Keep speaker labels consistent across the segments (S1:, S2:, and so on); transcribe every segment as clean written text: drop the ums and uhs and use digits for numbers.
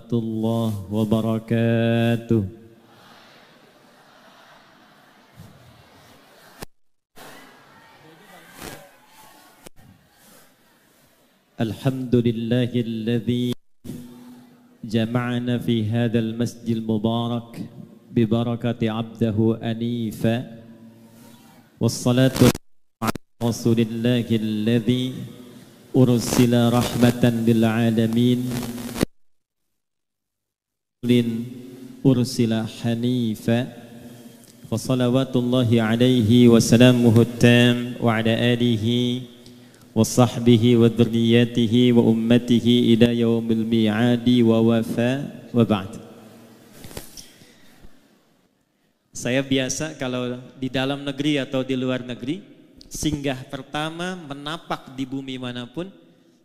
S1: warahmatullahi wabarakatuh. Alhamdulillahilladzi jama'ana fi hadzal masjidil mubarak bi barakati 'abdihi anifa wassalatu ala rasulillahilladzi ursila rahmatan lil alamin ursila hanifa wa salawatullahi alaihi wa salamuhu tam wa ala alihi wa sahbihi wa dzurriyyatihi wa ummatihi ila yaumil mi'adi wa wafa wa ba'd. Saya biasa kalau di dalam negeri atau di luar negeri, singgah pertama menapak di bumi manapun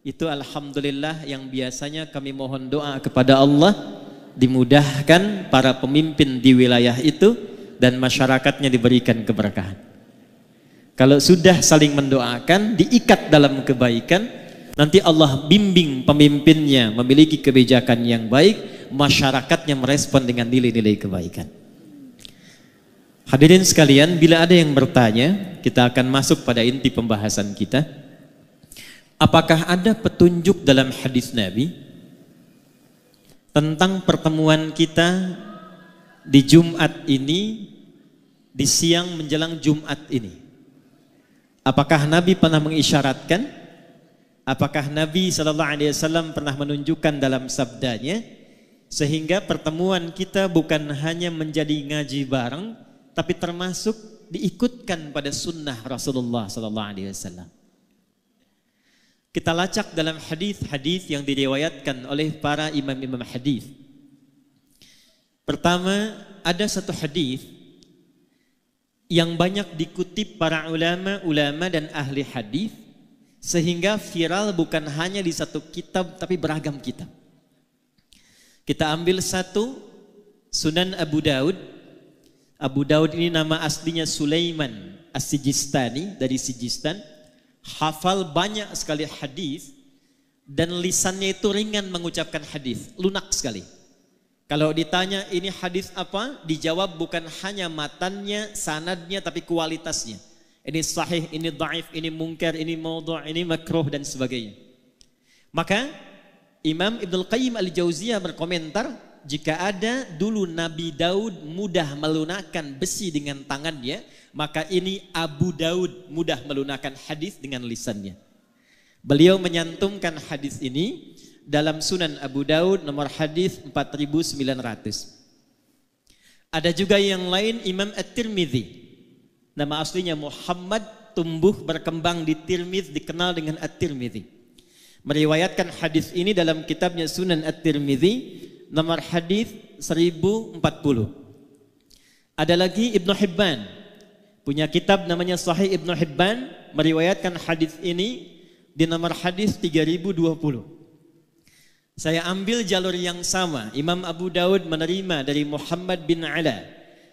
S1: itu alhamdulillah yang biasanya kami mohon doa kepada Allah dimudahkan para pemimpin di wilayah itu dan masyarakatnya diberikan keberkahan. Kalau sudah saling mendoakan, diikat dalam kebaikan, nanti Allah bimbing pemimpinnya memiliki kebijakan yang baik, masyarakatnya merespon dengan nilai-nilai kebaikan. Hadirin sekalian, bila ada yang bertanya, kita akan masuk pada inti pembahasan kita. Apakah ada petunjuk dalam hadis Nabi tentang pertemuan kita di Jumat ini, di siang menjelang Jumat ini? Apakah Nabi pernah mengisyaratkan? Apakah Nabi SAW pernah menunjukkan dalam sabdanya sehingga pertemuan kita bukan hanya menjadi ngaji bareng, tapi termasuk diikutkan pada sunnah Rasulullah SAW? Kita lacak dalam hadis-hadis yang diriwayatkan oleh para imam-imam hadis. Pertama, ada satu hadis yang banyak dikutip para ulama dan ahli hadis sehingga viral bukan hanya di satu kitab tapi beragam kitab. Kita ambil satu, Sunan Abu Daud. Abu Daud ini nama aslinya Sulaiman As-Sijistani, dari Sijistan. Hafal banyak sekali hadis dan lisannya itu ringan mengucapkan hadis, lunak sekali. Kalau ditanya ini hadis apa, dijawab bukan hanya matannya, sanadnya, tapi kualitasnya. Ini sahih, ini dhaif, ini munkar, ini maudhu', ini makruh dan sebagainya. Maka Imam Ibnul Qayyim Al-Jauziyah berkomentar, jika ada dulu Nabi Daud mudah melunakkan besi dengan tangannya, maka ini Abu Daud mudah melunakkan hadis dengan lisannya. Beliau menyantumkan hadis ini dalam Sunan Abu Daud nomor hadis 4900. Ada juga yang lain, Imam At-Tirmidzi. Nama aslinya Muhammad, tumbuh berkembang di Tirmidz, dikenal dengan At-Tirmidzi. Meriwayatkan hadis ini dalam kitabnya Sunan At-Tirmidzi nomor hadis 1040. Ada lagi Ibnu Hibban, punya kitab namanya Sahih Ibnu Hibban, meriwayatkan hadis ini di nomor hadis 3020. Saya ambil jalur yang sama. Imam Abu Daud menerima dari Muhammad bin Ala.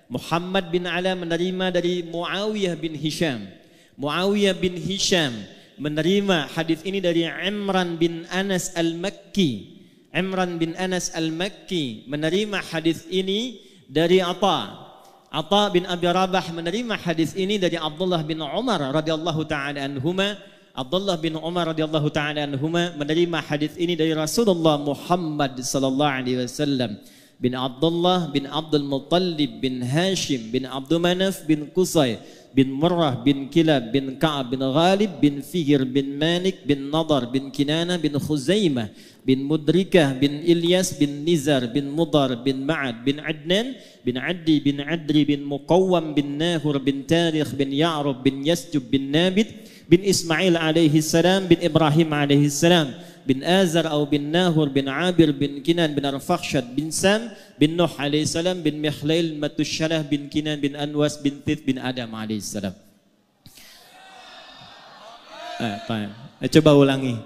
S1: Muhammad bin Ala menerima dari Muawiyah bin Hisham. Muawiyah bin Hisham menerima hadis ini dari Imran bin Anas Al-Makki. Imran bin Anas Al-Makki menerima hadis ini dari Atha. Atha bin Abi Rabah menerima hadis ini dari Abdullah bin Umar radhiyallahu taala anhuma. Abdullah bin Umar radhiyallahu taala anhuma menerima hadis ini dari Rasulullah Muhammad sallallahu alaihi wasallam, bin Abdullah bin Abdul Muttalib bin Hashim bin Abdul Manaf bin Qusay bin Murrah bin Kilab bin Ka'ab bin Ghalib bin Fihr bin Malik bin Nadar bin Kinana bin Khuzaimah bin Mudrikah bin Ilyas bin Nizar bin Mudar bin Ma'ad bin Adnan bin Addi bin Adri bin Muqawwam bin Nahur bin Tarikh bin Ya'rub bin Yasjub bin Nabit bin Ismail alaihi salam bin Ibrahim alaihi salam bin Azar atau bin Nahur bin Abir bin Kinan bin Arfakhshad bin Sam bin Nuh alaihi salam bin Mikhlail Matushalah bin Kinan bin Anwas bin Tith bin Adam alaihi salam. Coba ulangi.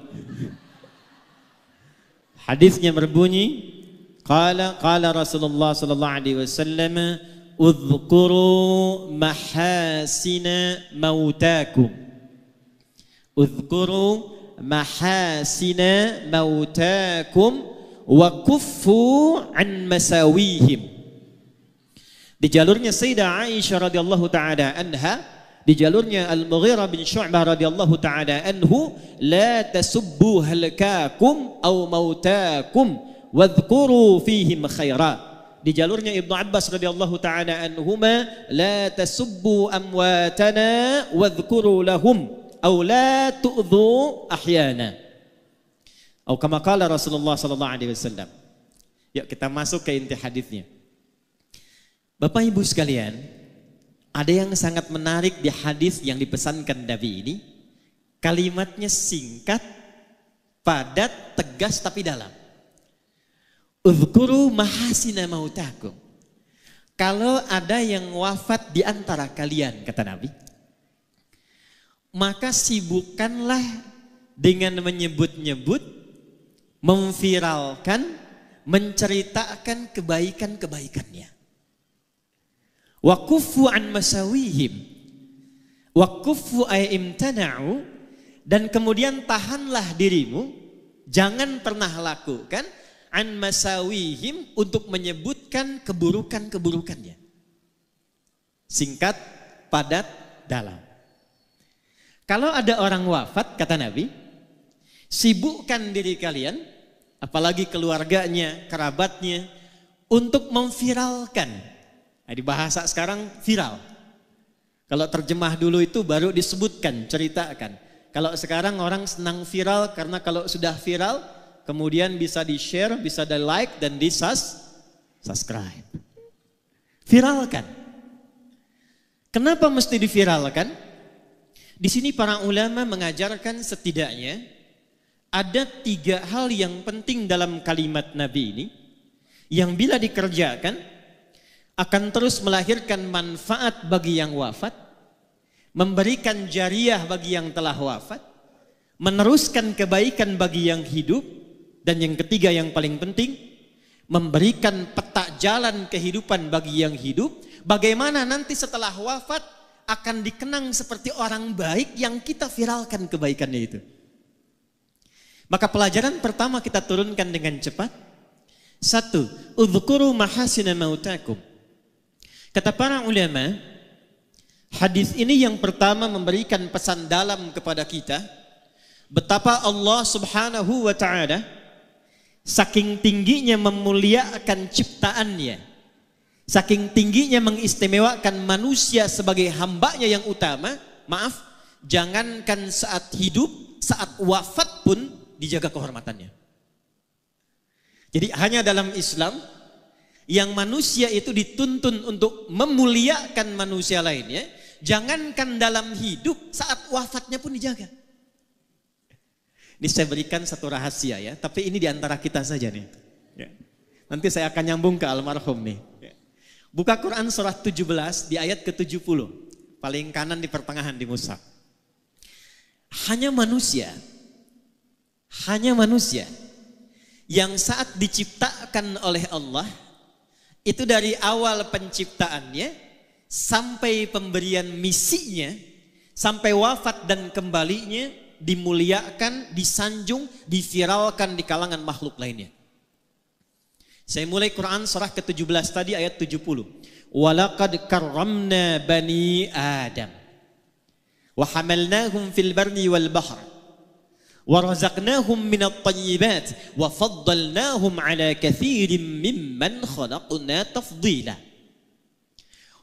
S1: Hadisnya berbunyi, qala Rasulullah sallallahu alaihi wasallam, udhkuru mahasina mautakum. Udhkuru mahasina mautakum wa kuffu an masawihim. Di jalurnya Sayyidah Aisyah radhiyallahu taala anha, di jalurnya Al-Mughirah bin Syu'bah radhiyallahu taala anhu, la tasubbu halakakum aw mautakum wadhkuru fihim khaira. Di jalurnya Ibnu Abbas radhiyallahu taala anhuma, la tasubbu amwatana wadhkuru lahum aw la tu'dhu ahyana. Atau kama qala Rasulullah sallallahu alaihi wasallam. Yuk kita masuk ke inti hadisnya. Bapak Ibu sekalian, ada yang sangat menarik di hadis yang dipesankan Nabi ini. Kalimatnya singkat, padat, tegas tapi dalam. Uzkuru mahasina mautakum. Kalau ada yang wafat di antara kalian, kata Nabi, maka sibukkanlah dengan menyebut-nyebut, memviralkan, menceritakan kebaikan-kebaikannya. Wa kuffu an masawihim. Wa kuffu ay imtana'u, dan kemudian tahanlah dirimu, jangan pernah lakukan an masawihim, untuk menyebutkan keburukan-keburukannya. Singkat, padat, dalam. Kalau ada orang wafat, kata Nabi, sibukkan diri kalian, apalagi keluarganya, kerabatnya, untuk memviralkan. Nah, di bahasa sekarang viral. Kalau terjemah dulu itu baru disebutkan, ceritakan. Kalau sekarang orang senang viral karena kalau sudah viral kemudian bisa di-share, bisa di-like dan di-subscribe. Viralkan. Kenapa mesti diviralkan? Di sini para ulama mengajarkan setidaknya ada 3 hal yang penting dalam kalimat Nabi ini, yang bila dikerjakan akan terus melahirkan manfaat bagi yang wafat, memberikan jariah bagi yang telah wafat, meneruskan kebaikan bagi yang hidup, dan yang ketiga yang paling penting, memberikan peta jalan kehidupan bagi yang hidup, bagaimana nanti setelah wafat akan dikenang seperti orang baik yang kita viralkan kebaikannya itu. Maka pelajaran pertama kita turunkan dengan cepat. 1, udhkuru mahasina mautakum. Kata para ulama, hadis ini yang pertama memberikan pesan dalam kepada kita, betapa Allah Subhanahu wa ta'ala saking tingginya memuliakan ciptaannya, saking tingginya mengistimewakan manusia sebagai hambanya yang utama. Maaf, jangankan saat hidup, saat wafat pun dijaga kehormatannya. Jadi hanya dalam Islam yang manusia itu dituntun untuk memuliakan manusia lainnya, jangankan dalam hidup, saat wafatnya pun dijaga. Ini saya berikan satu rahasia ya, tapi ini diantara kita saja nih. Ya. Nanti saya akan nyambung ke almarhum nih. Ya. Buka Quran surah 17 di ayat ke-70, paling kanan di pertengahan di mushaf. Hanya manusia yang saat diciptakan oleh Allah, itu dari awal penciptaannya sampai pemberian misinya, sampai wafat dan kembalinya, dimuliakan, disanjung, diviralkan di kalangan makhluk lainnya. Saya mulai Quran surah ke-17 tadi ayat 70. Walaqad karramna bani Adam wa hamalnahum fil barri wal bahr وَرَزَقْنَاهُمْ مِنَ الطَّيِّبَاتِ وَفَضَّلْنَاهُمْ عَلَى كَثِيرٍ مِّمَّنْ خَلَقْنَا تَفْضِيلًا.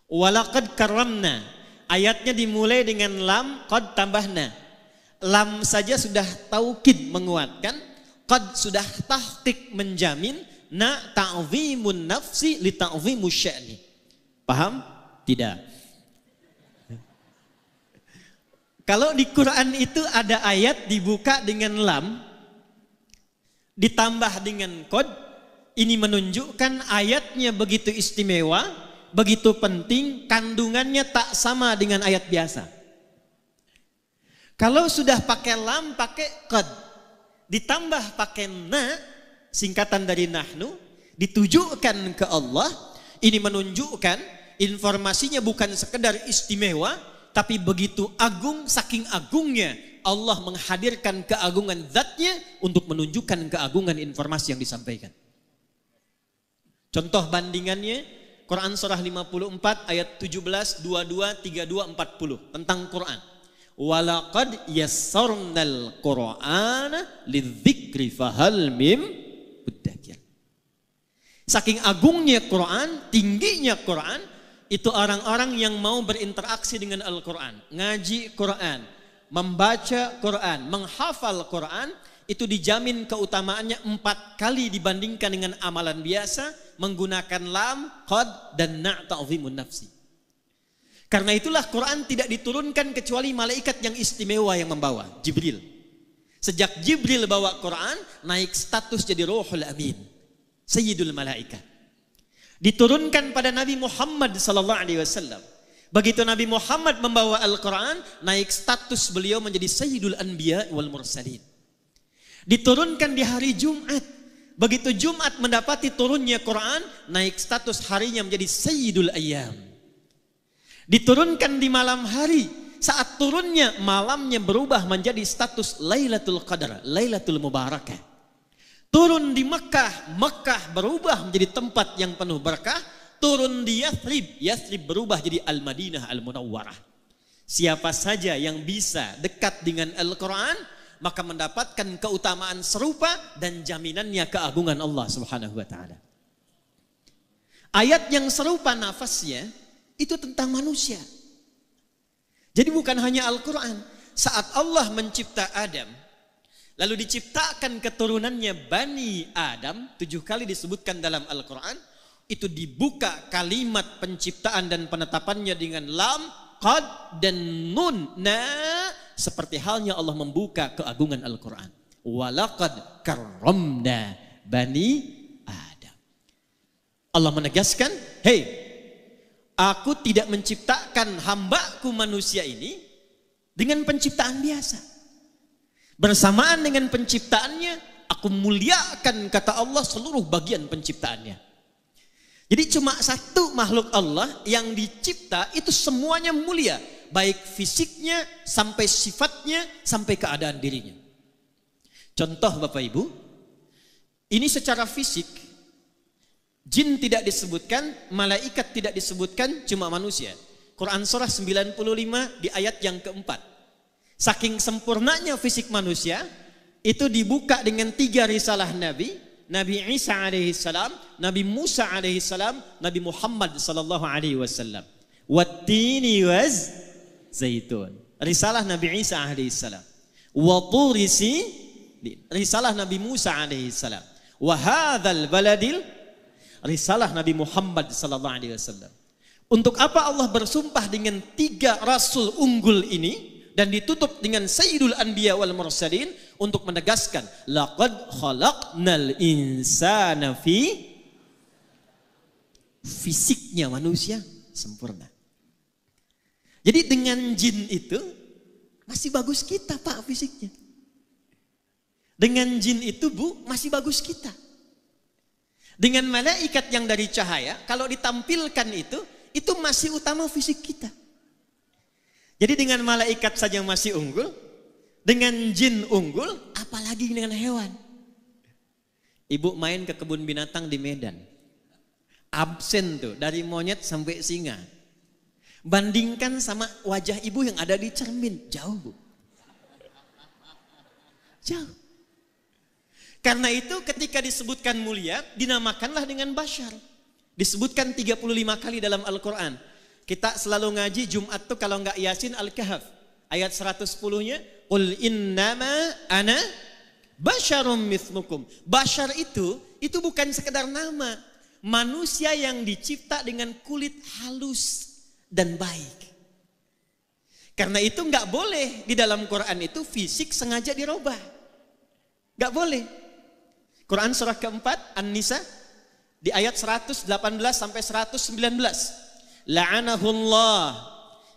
S1: وَلَقَدْ كَرَّمْنَا, ayatnya dimulai dengan lam, qad tambahna. Lam saja sudah taukid menguatkan, qad sudah tahqiq menjamin, na ta'zimun nafsi li ta'zimus sya'ni. Paham? Tidak. Kalau di Quran itu ada ayat dibuka dengan lam, ditambah dengan qad, ini menunjukkan ayatnya begitu istimewa, begitu penting, kandungannya tak sama dengan ayat biasa. Kalau sudah pakai lam, pakai qad, ditambah pakai na, singkatan dari nahnu, ditujukan ke Allah, ini menunjukkan informasinya bukan sekedar istimewa, tapi begitu agung, saking agungnya Allah menghadirkan keagungan zatnya untuk menunjukkan keagungan informasi yang disampaikan. Contoh bandingannya Quran surah 54 ayat 17, 22, 32, 40 tentang Quran. Walaqad yassarnal Qur'ana lidzikri fahal mim muddakir. Saking agungnya Quran, tingginya Quran, itu orang-orang yang mau berinteraksi dengan Al-Quran, ngaji Quran, membaca Quran, menghafal Quran, itu dijamin keutamaannya 4 kali dibandingkan dengan amalan biasa menggunakan lam, qad, dan na' ta'zimun nafsi. Karena itulah Quran tidak diturunkan kecuali malaikat yang istimewa yang membawa, Jibril. Sejak Jibril bawa Quran, naik status jadi Ruhul Amin, Sayyidul Malaikat. Diturunkan pada Nabi Muhammad SAW. Begitu Nabi Muhammad membawa Al-Quran, naik status beliau menjadi Sayyidul Anbiya wal Mursalin. Diturunkan di hari Jumat. Begitu Jumat mendapati turunnya Quran, naik status harinya menjadi Sayyidul Ayyam. Diturunkan di malam hari, saat turunnya malamnya berubah menjadi status Lailatul Qadar, Lailatul Mubarakah. Turun di Mekah, Mekah berubah menjadi tempat yang penuh berkah. Turun di Yathrib, Yathrib berubah jadi Al-Madinah Al-Munawwarah. Siapa saja yang bisa dekat dengan Al-Quran, maka mendapatkan keutamaan serupa dan jaminannya keagungan Allah Subhanahu wa Ta'ala. Ayat yang serupa nafasnya itu tentang manusia. Jadi bukan hanya Al-Quran. Saat Allah mencipta Adam, lalu diciptakan keturunannya Bani Adam, 7 kali disebutkan dalam Al-Quran, itu dibuka kalimat penciptaan dan penetapannya dengan lam, qad, dan nun. Nah, seperti halnya Allah membuka keagungan Al-Quran. Walaqad karramna Bani Adam. Allah menegaskan, hei, aku tidak menciptakan hambaku manusia ini dengan penciptaan biasa. Bersamaan dengan penciptaannya, aku muliakan, kata Allah, seluruh bagian penciptaannya. Jadi cuma satu makhluk Allah yang dicipta itu semuanya mulia. Baik fisiknya, sampai sifatnya, sampai keadaan dirinya. Contoh Bapak Ibu, ini secara fisik, jin tidak disebutkan, malaikat tidak disebutkan, cuma manusia. Quran surah 95 di ayat yang keempat. Saking sempurnanya fisik manusia, itu dibuka dengan 3 risalah Nabi. Nabi Isa alaihi salam, Nabi Musa alaihi salam, Nabi Muhammad sallallahu alaihi wasallam. Wattini waz zaitun. Risalah Nabi Isa alaihi salam. Wa turi sinin. Risalah Nabi Musa alaihi salam. Wa hadzal baladil. Risalah Nabi Muhammad sallallahu alaihi wasallam. Untuk apa Allah bersumpah dengan 3 rasul unggul ini dan ditutup dengan Sayyidul Anbiya wal Mursalin untuk menegaskan laqad khalaqnal insana fi, fisiknya manusia sempurna. Jadi dengan jin itu masih bagus kita Pak fisiknya. Dengan jin itu Bu masih bagus kita. Dengan malaikat yang dari cahaya kalau ditampilkan itu masih utama fisik kita. Jadi dengan malaikat saja masih unggul, dengan jin unggul, apalagi dengan hewan. Ibu main ke kebun binatang di Medan. Absen tuh, dari monyet sampai singa. Bandingkan sama wajah ibu yang ada di cermin. Jauh Bu. Jauh. Karena itu ketika disebutkan mulia, dinamakanlah dengan bashar. Disebutkan 35 kali dalam Al-Quran. Kita selalu ngaji Jumat tuh kalau enggak Yasin Al-Kahf. Ayat 110-nya, qul innama ana basyarum mithlukum. Bashar itu bukan sekedar nama. Manusia yang dicipta dengan kulit halus dan baik. Karena itu enggak boleh di dalam Quran itu fisik sengaja dirubah. Enggak boleh. Quran surah keempat An-Nisa di ayat 118 sampai 119. La'anahullah,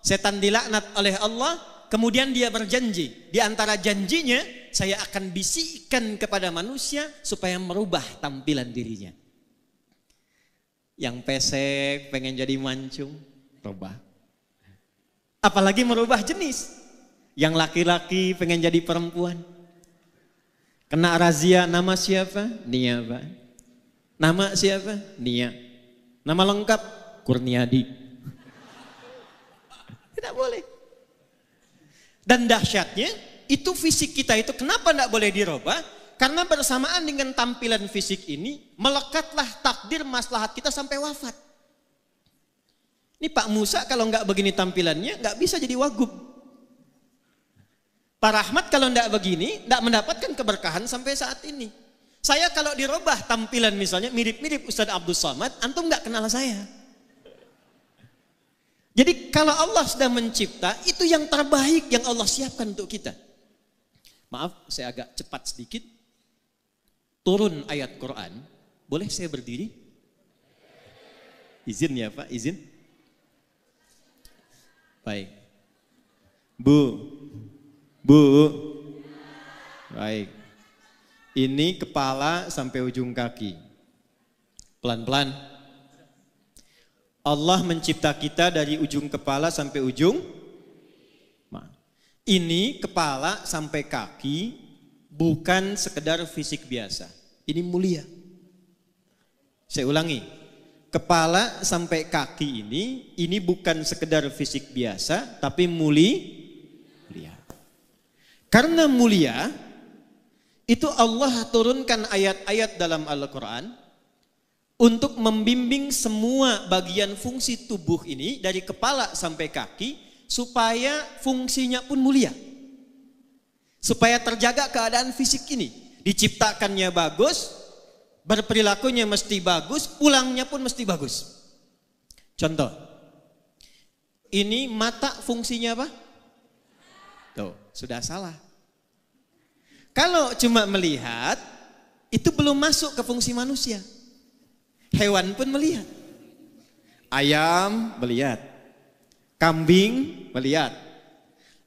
S1: setan dilaknat oleh Allah. Kemudian dia berjanji, di antara janjinya, saya akan bisikkan kepada manusia supaya merubah tampilan dirinya. Yang pesek pengen jadi mancung, rubah. Apalagi merubah jenis. Yang laki-laki pengen jadi perempuan. Kena razia, nama siapa? Nia, Pak. Nama siapa? Nia. Nama lengkap? Kurniadi. Tidak boleh. Dan dahsyatnya, itu fisik kita itu kenapa tidak boleh dirubah? Karena bersamaan dengan tampilan fisik ini, melekatlah takdir maslahat kita sampai wafat. Ini Pak Musa kalau nggak begini tampilannya, nggak bisa jadi wagub. Pak Rahmat kalau tidak begini, tidak mendapatkan keberkahan sampai saat ini. Saya kalau dirubah tampilan misalnya mirip-mirip Ustadz Abdul Somad, antum nggak kenal saya. Jadi kalau Allah sudah mencipta, itu yang terbaik yang Allah siapkan untuk kita. Maaf, saya agak cepat sedikit. Turun ayat Quran, boleh saya berdiri? Izin ya Pak, izin. Baik. Bu, baik. Ini kepala sampai ujung kaki. Pelan-pelan. Allah mencipta kita dari ujung kepala sampai ujung. Ini kepala sampai kaki bukan sekedar fisik biasa. Ini mulia. Saya ulangi. Kepala sampai kaki ini bukan sekedar fisik biasa, tapi mulia. Karena mulia, itu Allah turunkan ayat-ayat dalam Al-Quran untuk membimbing semua bagian fungsi tubuh ini dari kepala sampai kaki supaya fungsinya pun mulia. Supaya terjaga keadaan fisik ini. Diciptakannya bagus, berperilakunya mesti bagus, pulangnya pun mesti bagus. Contoh, ini mata fungsinya apa? Tuh, sudah salah. Kalau cuma melihat, itu belum masuk ke fungsi manusia. Hewan pun melihat. Ayam melihat. Kambing melihat.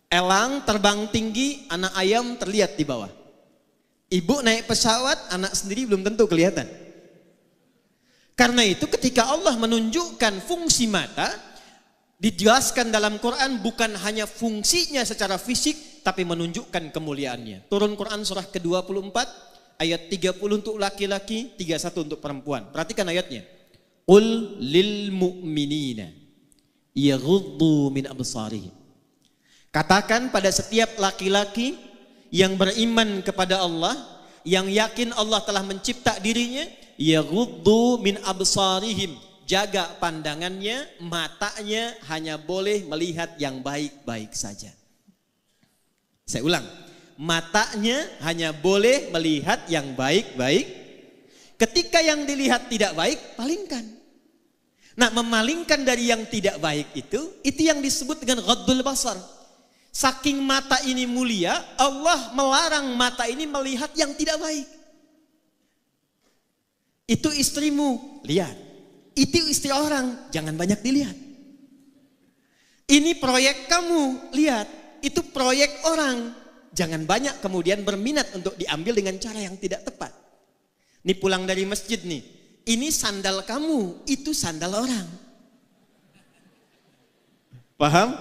S1: Elang terbang tinggi, anak ayam terlihat di bawah. Ibu naik pesawat, anak sendiri belum tentu kelihatan. Karena itu ketika Allah menunjukkan fungsi mata, dijelaskan dalam Quran bukan hanya fungsinya secara fisik, tapi menunjukkan kemuliaannya. Turun Quran surah ke-24, ayat 30 untuk laki-laki, 31 untuk perempuan. Perhatikan ayatnya. Qul lil mu'minina yaghuddu min absarihim. Katakan pada setiap laki-laki yang beriman kepada Allah, yang yakin Allah telah mencipta dirinya, yaghuddu min absarihim. Jaga pandangannya, matanya hanya boleh melihat yang baik-baik saja. Saya ulang, matanya hanya boleh melihat yang baik-baik. Ketika yang dilihat tidak baik, palingkan. Nah, memalingkan dari yang tidak baik itu yang disebut dengan ghaddul basar. Saking mata ini mulia, Allah melarang mata ini melihat yang tidak baik. Itu istrimu, lihat. Itu istri orang, jangan banyak dilihat. Ini proyek kamu, lihat. Itu proyek orang, jangan banyak kemudian berminat untuk diambil dengan cara yang tidak tepat. Ini pulang dari masjid nih, ini sandal kamu, itu sandal orang. Paham?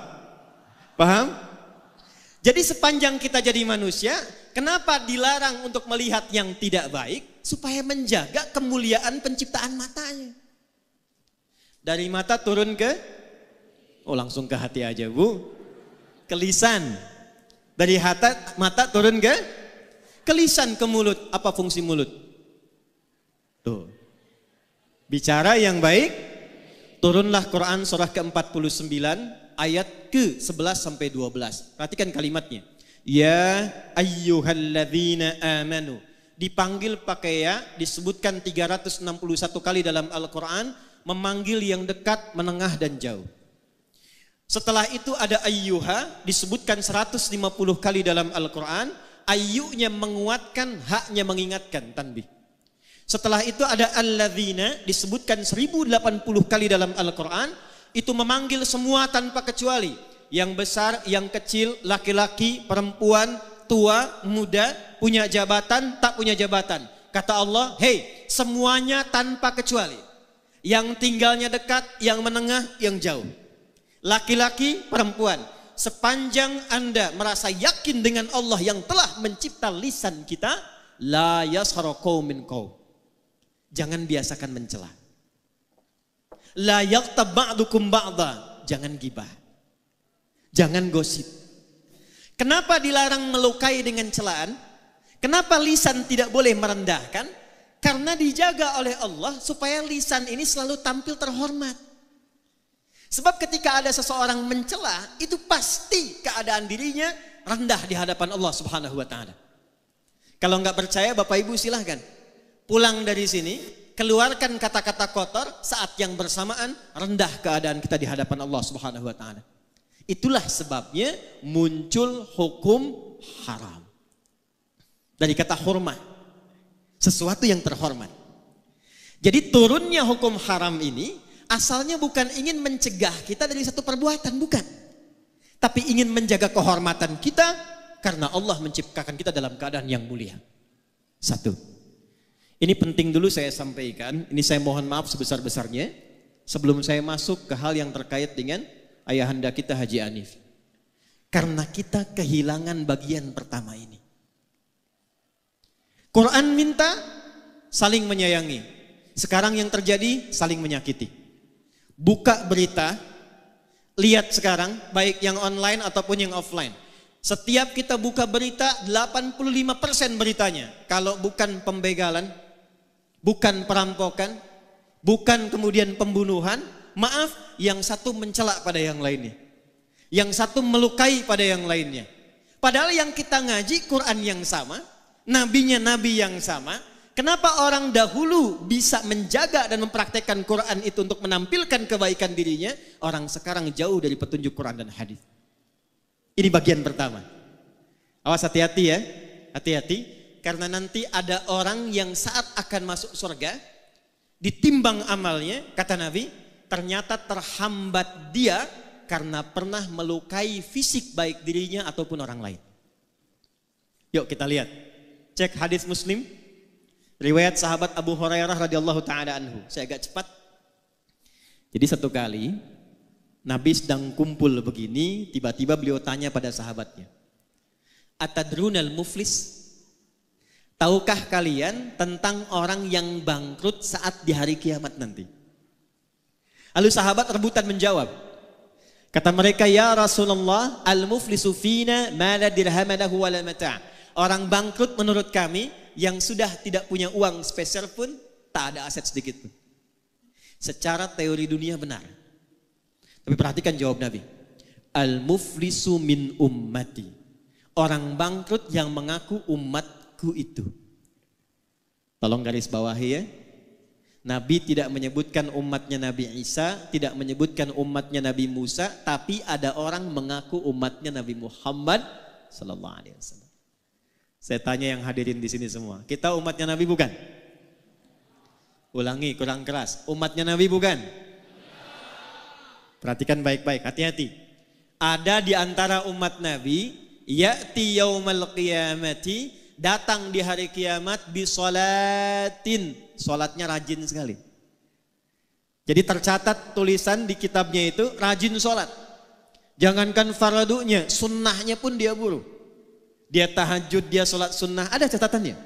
S1: Paham? Jadi sepanjang kita jadi manusia, kenapa dilarang untuk melihat yang tidak baik? Supaya menjaga kemuliaan penciptaan matanya. Dari mata turun ke, langsung ke hati aja Bu. Ke lisan. Dari mata turun ke lisan, ke mulut. Apa fungsi mulut? Tuh. Bicara yang baik. Turunlah Quran surah ke-49 ayat ke-11 sampai 12. Perhatikan kalimatnya. Ya ayyuhalladzina amanu. Dipanggil pakai ya, disebutkan 361 kali dalam Al-Quran. Memanggil yang dekat, menengah dan jauh. Setelah itu ada ayyuha, disebutkan 150 kali dalam Al-Quran. Ayyunya menguatkan, haknya mengingatkan, tanbih. Setelah itu ada alladzina, disebutkan 1080 kali dalam Al-Quran. Itu memanggil semua tanpa kecuali. Yang besar, yang kecil, laki-laki, perempuan, tua, muda, punya jabatan, tak punya jabatan. Kata Allah, hei, semuanya tanpa kecuali. Yang tinggalnya dekat, yang menengah, yang jauh. Laki-laki, perempuan. sepanjang Anda merasa yakin dengan Allah yang telah mencipta lisan kita, la yaskhar qaumin qaum. Jangan biasakan mencela. La yaghtab ba'dukum ba'dha. Jangan gibah. Jangan gosip. Kenapa dilarang melukai dengan celaan? Kenapa lisan tidak boleh merendahkan? Karena dijaga oleh Allah supaya lisan ini selalu tampil terhormat. Sebab ketika ada seseorang mencela, itu pasti keadaan dirinya rendah di hadapan Allah Subhanahu wa taala. Kalau nggak percaya, Bapak Ibu silahkan pulang dari sini, keluarkan kata-kata kotor, saat yang bersamaan rendah keadaan kita di hadapan Allah Subhanahu wa taala. Itulah sebabnya muncul hukum haram. Dari kata hormat, sesuatu yang terhormat. Jadi turunnya hukum haram ini asalnya bukan ingin mencegah kita dari satu perbuatan, bukan. Tapi ingin menjaga kehormatan kita karena Allah menciptakan kita dalam keadaan yang mulia. Satu. Ini penting dulu saya sampaikan, ini saya mohon maaf sebesar-besarnya sebelum saya masuk ke hal yang terkait dengan ayahanda kita Haji Hanif. Karena kita kehilangan bagian pertama ini. Quran minta saling menyayangi. Sekarang yang terjadi saling menyakiti. Buka berita, lihat sekarang baik yang online ataupun yang offline. Setiap kita buka berita 85% beritanya kalau bukan pembegalan, bukan perampokan, bukan kemudian pembunuhan, maaf, yang satu mencela pada yang lainnya. Yang satu melukai pada yang lainnya. Padahal yang kita ngaji Quran yang sama, nabinya nabi yang sama. Kenapa orang dahulu bisa menjaga dan mempraktekkan Quran itu untuk menampilkan kebaikan dirinya? Orang sekarang jauh dari petunjuk Quran dan hadis. Ini bagian pertama. Awas, hati-hati ya. Hati-hati. Karena nanti ada orang yang saat akan masuk surga, ditimbang amalnya, kata Nabi, ternyata terhambat dia karena pernah melukai fisik baik dirinya ataupun orang lain. Yuk kita lihat. Cek hadis Muslim. Riwayat sahabat Abu Hurairah radhiyallahu taala anhu. Saya agak cepat. Jadi satu kali Nabi sedang kumpul begini, tiba-tiba beliau tanya pada sahabatnya, "Atadrunal muflis?" Tahukah kalian tentang orang yang bangkrut saat di hari kiamat nanti? Lalu sahabat rebutan menjawab. Kata mereka, "Ya Rasulullah, al-muflisu fina ma la dirham lahu wa la mata'." Orang bangkrut menurut kami yang sudah tidak punya uang spesial pun, tak ada aset sedikit pun. Secara teori dunia benar. Tapi perhatikan jawab Nabi. Al-muflisu min ummati. Orang bangkrut yang mengaku umatku itu. Tolong garis bawahi ya. Nabi tidak menyebutkan umatnya Nabi Isa, tidak menyebutkan umatnya Nabi Musa, tapi ada orang mengaku umatnya Nabi Muhammad sallallahu alaihi wasallam. Saya tanya yang hadirin di sini semua, kita umatnya Nabi bukan? Ulangi, kurang keras. Umatnya Nabi bukan? Perhatikan baik-baik, hati-hati. Ada di antara umat Nabi, ya'ti yaumal qiyamati, datang di hari kiamat bisolatin, solatnya rajin sekali. Jadi tercatat tulisan di kitabnya itu rajin solat. Jangankan fardunya, sunnahnya pun dia buru. Dia tahajud, dia sholat sunnah, ada catatannya.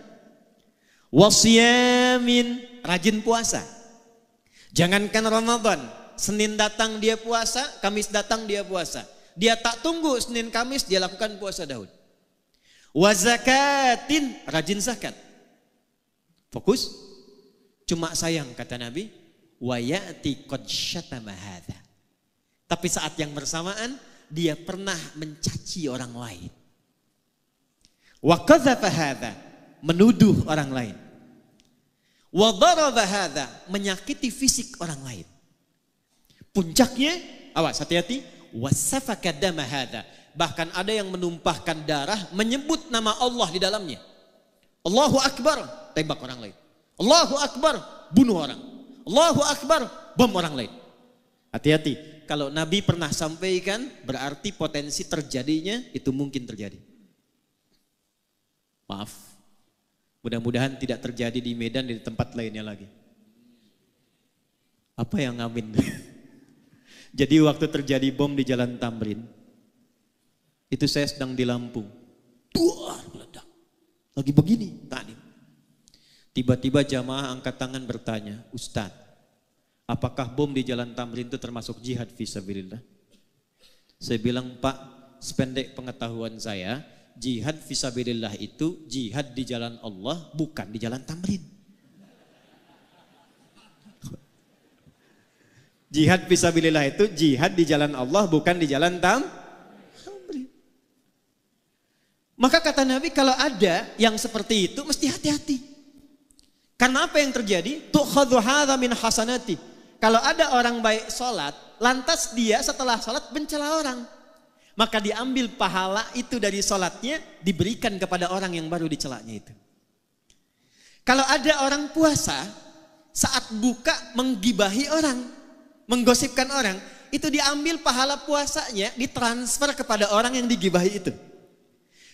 S1: Wasyamin, rajin puasa. Jangankan Ramadan, Senin datang dia puasa, Kamis datang dia puasa. Dia tak tunggu Senin Kamis, dia lakukan puasa Daud. Wazakatin, rajin zakat. Fokus. Cuma sayang kata Nabi, wayati qad syatama hadza. Tapi saat yang bersamaan dia pernah mencaci orang lain. Wa qadzafa hadza, menuduh orang lain. Wa daraba hadza, menyakiti fisik orang lain. Puncaknya, awas hati-hati, wasafaka dama hadza, bahkan ada yang menumpahkan darah menyebut nama Allah di dalamnya. Allahu Akbar, tembak orang lain. Allahu Akbar, bunuh orang. Allahu Akbar, bom orang lain. Hati-hati, kalau Nabi pernah sampaikan berarti potensi terjadinya itu mungkin terjadi. Maaf, mudah-mudahan tidak terjadi di Medan dan di tempat lainnya lagi. Apa yang amin? Jadi waktu terjadi bom di Jalan Tamrin, Itu saya sedang di Lampung. Duar meledak. Lagi begini tadi. Tiba-tiba jamaah angkat tangan bertanya, Ustaz, apakah bom di Jalan Tamrin itu termasuk jihad fisabilillah? Saya bilang, Pak, sependek pengetahuan saya, jihad fisabilillah itu jihad di jalan Allah, bukan di Jalan Tamrin. Jihad fisabilillah itu jihad di jalan Allah, bukan di Jalan Tamrin. Maka kata Nabi, kalau ada yang seperti itu mesti hati-hati. Karena apa yang terjadi? Tu'khadhu hadza min hasanati. Kalau ada orang baik sholat, lantas dia setelah sholat mencela orang, maka diambil pahala itu dari sholatnya, diberikan kepada orang yang baru dicelanya itu. Kalau ada orang puasa, saat buka menggibahi orang, menggosipkan orang, itu diambil pahala puasanya, ditransfer kepada orang yang digibahi itu.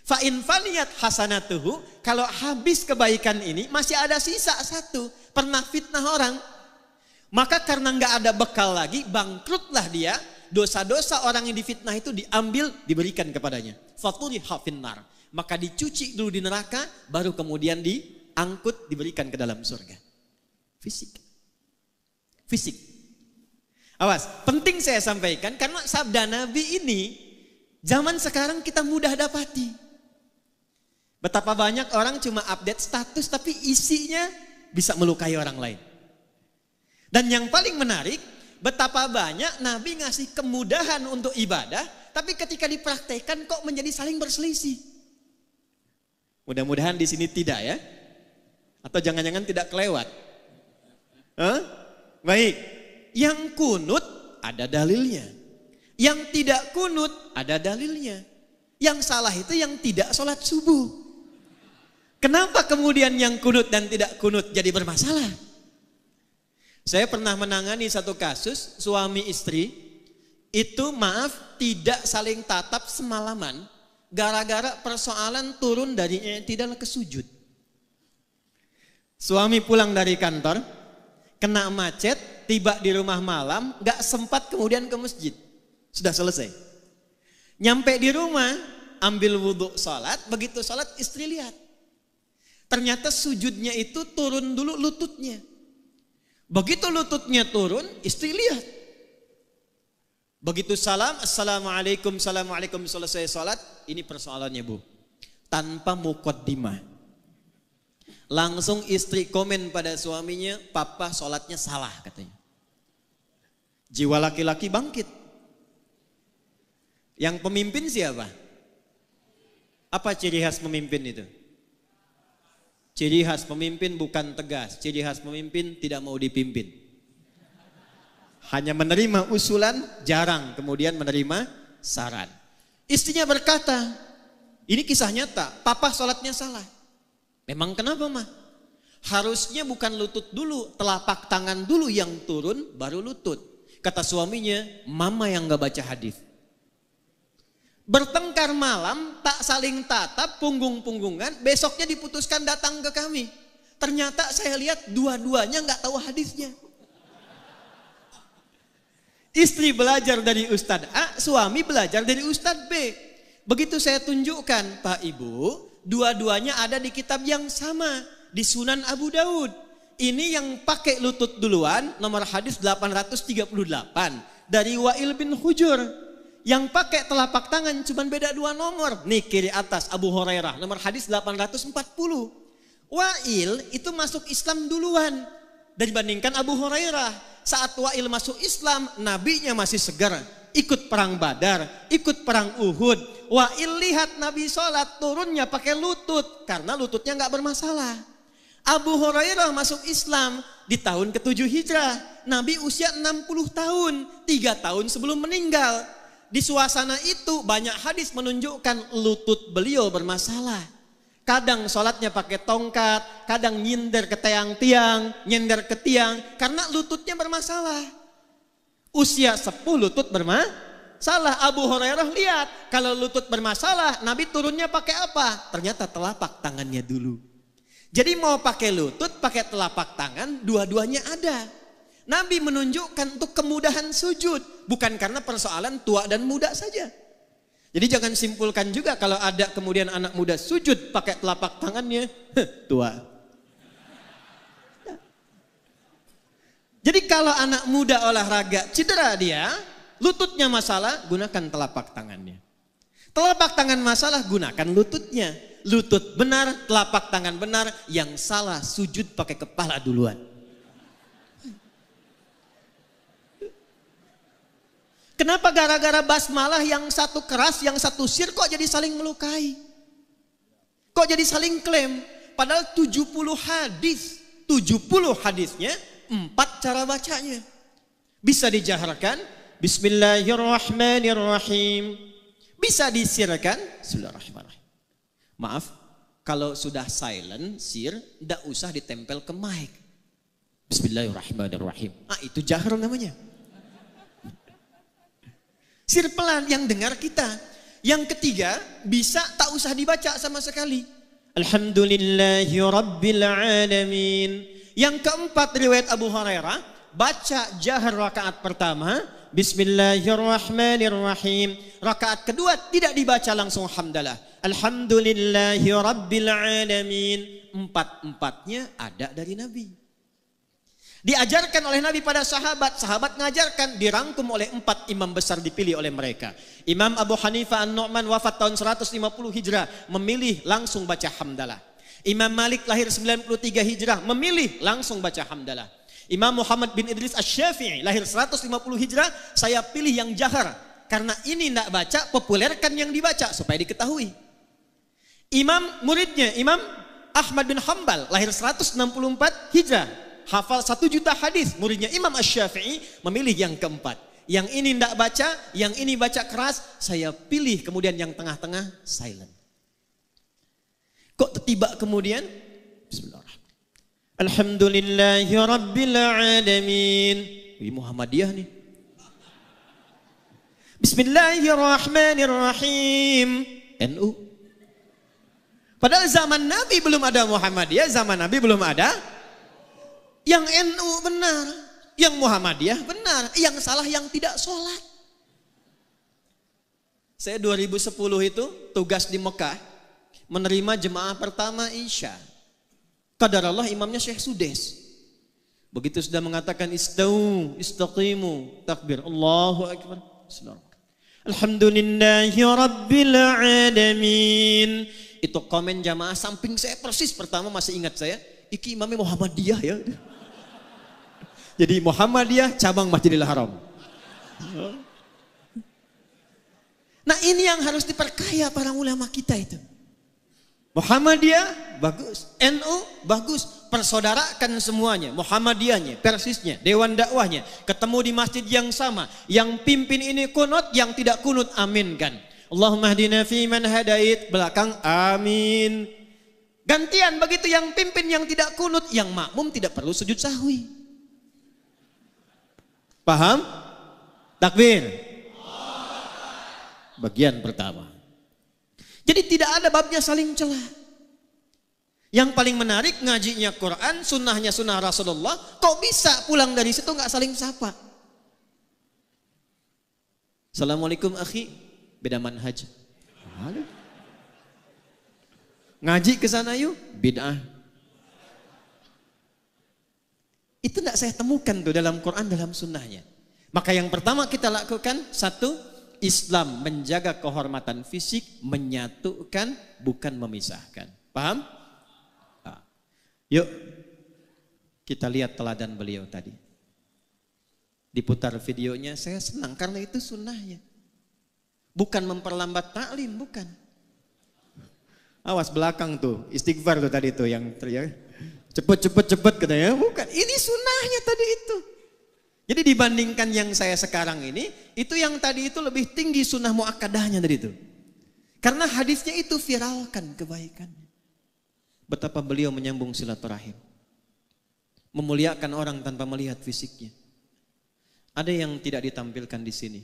S1: Fa'in faniyat hasanatuhu, kalau habis kebaikan ini masih ada sisa satu, pernah fitnah orang, maka karena nggak ada bekal lagi, bangkrutlah dia. Dosa-dosa orang yang difitnah itu diambil, diberikan kepadanya. Faturiha finnar, maka dicuci dulu di neraka, baru kemudian diangkut, diberikan ke dalam surga. Fisik. Awas, penting saya sampaikan karena sabda Nabi ini zaman sekarang kita mudah dapati. Betapa banyak orang cuma update status tapi isinya bisa melukai orang lain. Dan yang paling menarik, betapa banyak Nabi ngasih kemudahan untuk ibadah, tapi ketika dipraktekkan kok menjadi saling berselisih. Mudah-mudahan di sini tidak ya. Atau jangan-jangan tidak kelewat. Baik, yang kunut ada dalilnya. Yang tidak kunut ada dalilnya. Yang salah itu yang tidak sholat subuh. Kenapa kemudian yang kunut dan tidak kunut jadi bermasalah? Saya pernah menangani satu kasus suami istri itu tidak saling tatap semalaman gara-gara persoalan turun dari i'tidal ke sujud. Suami pulang dari kantor, kena macet, tiba di rumah malam, gak sempat kemudian ke masjid. Sudah selesai. Nyampe di rumah, ambil wudhu sholat, begitu sholat istri lihat. Ternyata sujudnya itu turun dulu lututnya. Begitu lututnya turun, istri lihat. Begitu salam, assalamualaikum, assalamualaikum, selesai sholat. Ini persoalannya Bu. Tanpa muqaddimah. Langsung istri komen pada suaminya, papa sholatnya salah katanya. Jiwa laki-laki bangkit. Yang pemimpin siapa? Apa ciri khas pemimpin itu? Ciri khas pemimpin bukan tegas, ciri khas pemimpin tidak mau dipimpin. Hanya menerima usulan, jarang kemudian menerima saran. Istrinya berkata, ini kisah nyata, papa sholatnya salah. Memang kenapa mah? Harusnya bukan lutut dulu, telapak tangan dulu yang turun, baru lutut. Kata suaminya, mama yang gak baca hadis. Bertengkar malam, tak saling tatap, punggung-punggungan, besoknya diputuskan datang ke kami. Ternyata saya lihat dua-duanya gak tahu hadisnya. Istri belajar dari Ustadz A, suami belajar dari Ustadz B. Begitu saya tunjukkan, Pak Ibu, dua-duanya ada di kitab yang sama, di Sunan Abu Daud. Ini yang pakai lutut duluan, nomor hadis 838, dari Wa'il bin Hujur. Yang pakai telapak tangan cuma beda 2 nomor. Nih kiri atas Abu Hurairah, nomor hadis 840. Wa'il itu masuk Islam duluan dibandingkan Abu Hurairah. Saat Wa'il masuk Islam, nabinya masih segar. Ikut perang Badar, ikut perang Uhud. Wa'il lihat Nabi sholat, turunnya pakai lutut. Karena lututnya gak bermasalah. Abu Hurairah masuk Islam di tahun ke-7 Hijrah. Nabi usia 60 tahun, 3 tahun sebelum meninggal. Di suasana itu banyak hadis menunjukkan lutut beliau bermasalah. Kadang sholatnya pakai tongkat, kadang nyindir ke tiang-tiang, nyindir ke tiang, karena lututnya bermasalah. Usia 10 lutut bermasalah. Abu Hurairah lihat, kalau lutut bermasalah, Nabi turunnya pakai apa? Ternyata telapak tangannya dulu. Jadi mau pakai lutut, pakai telapak tangan, dua-duanya ada. Nabi menunjukkan untuk kemudahan sujud. Bukan karena persoalan tua dan muda saja. Jadi jangan simpulkan juga kalau ada kemudian anak muda sujud pakai telapak tangannya, tua. Jadi kalau anak muda olahraga cedera dia, lututnya masalah, gunakan telapak tangannya. Telapak tangan masalah, gunakan lututnya. Lutut benar, telapak tangan benar, yang salah sujud pakai kepala duluan. Kenapa gara-gara basmalah yang satu keras, yang satu sir kok jadi saling melukai? Kok jadi saling klaim? Padahal 70 hadis. 70 hadisnya 4 cara bacanya. Bisa dijaharkan Bismillahirrahmanirrahim. Bisa disirkan Bismillahirrahmanirrahim. Maaf, kalau sudah silent, sir, tidak usah ditempel ke mic. Bismillahirrahmanirrahim. Itu jahar namanya. Sir pelan yang dengar kita. Yang ketiga, bisa tak usah dibaca sama sekali. Alhamdulillahi Rabbil Alamin. Yang keempat, riwayat Abu Hurairah, baca jahar rakaat pertama, Bismillahirrahmanirrahim. Rakaat kedua tidak dibaca langsung hamdalah. Alhamdulillahi Rabbil Alamin. Empat-empatnya ada dari Nabi. Diajarkan oleh Nabi pada sahabat, sahabat ngajarkan, dirangkum oleh 4 imam besar dipilih oleh mereka. Imam Abu Hanifah An-Nu'man wafat tahun 150 Hijrah, memilih langsung baca hamdalah. Imam Malik lahir 93 Hijrah, memilih langsung baca hamdalah. Imam Muhammad bin Idris Asy-Syafi'i lahir 150 Hijrah, saya pilih yang jahar. Karena ini tidak baca, populerkan yang dibaca supaya diketahui. Muridnya Imam Ahmad bin Hanbal lahir 164 Hijrah, hafal 1 juta hadis. Muridnya Imam Asy-Syafi'i memilih yang keempat. Yang ini tidak baca, yang ini baca keras, saya pilih kemudian yang tengah-tengah silent. Kok tiba kemudian Bismillahirrahmanirrahim. Alhamdulillahi Rabbil Alamin. Ini Muhammadiyah nih. Bismillahirrahmanirrahim. NU. Padahal zaman Nabi belum ada Muhammadiyah, zaman Nabi belum ada. Yang NU benar, yang Muhammadiyah benar, yang salah yang tidak sholat. Saya 2010 itu tugas di Mekah, menerima jemaah pertama Isya. Qadarullah imamnya Syekh Sudes. Begitu sudah mengatakan istau, istaqimu, takbir, Allahu Akbar. Alhamdulillahi Rabbil Alamin. Itu komen jamaah samping saya persis, pertama masih ingat saya, iki imamnya Muhammadiyah ya. Jadi Muhammadiyah cabang Masjidil Haram. Nah ini yang harus diperkaya para ulama kita itu. Muhammadiyah bagus, NU bagus, persaudarakan semuanya, Muhammadiyahnya, persisnya, dewan dakwahnya, ketemu di masjid yang sama, yang pimpin ini kunut, yang tidak kunut aminkan. Allahumma hdina fi man hadait, belakang amin. Gantian begitu yang pimpin yang tidak kunut, yang makmum tidak perlu sujud sahwi. Paham? Takbir. Bagian pertama. Jadi tidak ada babnya saling celah. Yang paling menarik ngajinya Quran, sunnahnya sunnah Rasulullah. Kok bisa pulang dari situ nggak saling sapa? Assalamualaikum akhi, beda manhaj. Ngaji ke sana yuk, bid'ah. Itu tidak saya temukan tuh dalam Quran, dalam sunnahnya. Maka yang pertama kita lakukan, satu, Islam menjaga kehormatan fisik, menyatukan, bukan memisahkan. Paham? Nah. Yuk, kita lihat teladan beliau tadi. Diputar videonya, saya senang karena itu sunnahnya. Bukan memperlambat taklim, bukan. Awas belakang tuh, istighfar tuh tadi tuh yang teriak. Cepet katanya, bukan. Ini sunnahnya tadi itu. Jadi dibandingkan yang saya sekarang ini, itu yang tadi itu lebih tinggi sunnah muakkadahnya dari itu. Karena hadisnya itu viralkan kebaikannya. Betapa beliau menyambung silaturahim. Memuliakan orang tanpa melihat fisiknya. Ada yang tidak ditampilkan di sini.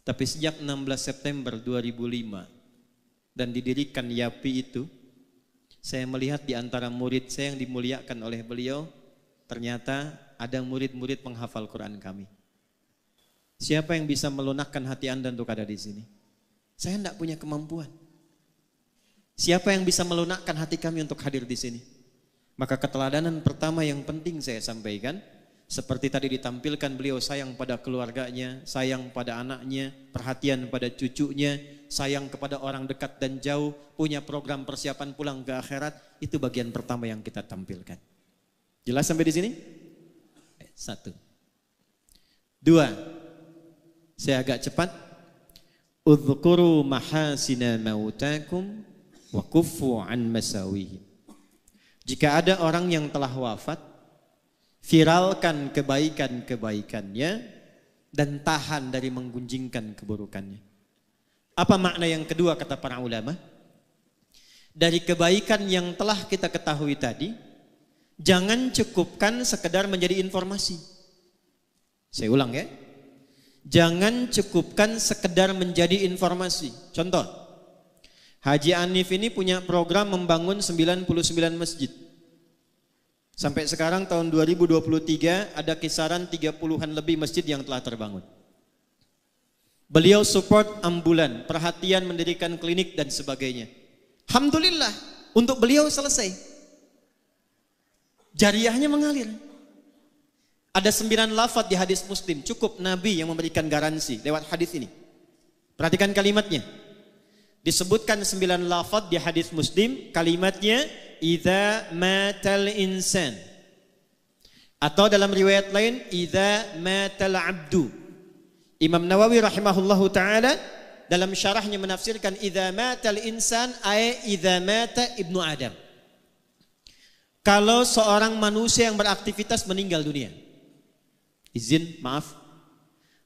S1: Tapi sejak 16 September 2005 dan didirikan YAPI itu, saya melihat di antara murid saya yang dimuliakan oleh beliau, ternyata ada murid-murid penghafal Quran kami. Siapa yang bisa melunakkan hati Anda untuk ada di sini? Saya tidak punya kemampuan. Siapa yang bisa melunakkan hati kami untuk hadir di sini? Maka keteladanan pertama yang penting saya sampaikan, seperti tadi ditampilkan, beliau sayang pada keluarganya, sayang pada anaknya, perhatian pada cucunya, sayang kepada orang dekat dan jauh, punya program persiapan pulang ke akhirat. Itu bagian pertama yang kita tampilkan. Jelas sampai di sini? 1. 2. Saya agak cepat. Udhkuru mahasina mautakum wa kuffu an masawihim. Jika ada orang yang telah wafat, viralkan kebaikan-kebaikannya dan tahan dari menggunjingkan keburukannya. Apa makna yang kedua kata para ulama? Dari kebaikan yang telah kita ketahui tadi, jangan cukupkan sekedar menjadi informasi. Saya ulang ya. Jangan cukupkan sekedar menjadi informasi. Contoh, Haji Anif ini punya program membangun 99 masjid. Sampai sekarang tahun 2023 ada kisaran 30-an lebih masjid yang telah terbangun. Beliau support ambulan, perhatian mendirikan klinik dan sebagainya. Alhamdulillah, untuk beliau selesai. Jariahnya mengalir. Ada 9 lafaz di hadis Muslim, cukup Nabi yang memberikan garansi lewat hadis ini. Perhatikan kalimatnya. Disebutkan 9 lafaz di hadis Muslim, kalimatnya idza matal insan. Atau dalam riwayat lain idza matal abdu. Imam Nawawi rahimahullahu taala dalam syarahnya menafsirkan idza matal insan ay idza mata ibnu Adam. Kalau seorang manusia yang beraktivitas meninggal dunia. Izin, maaf.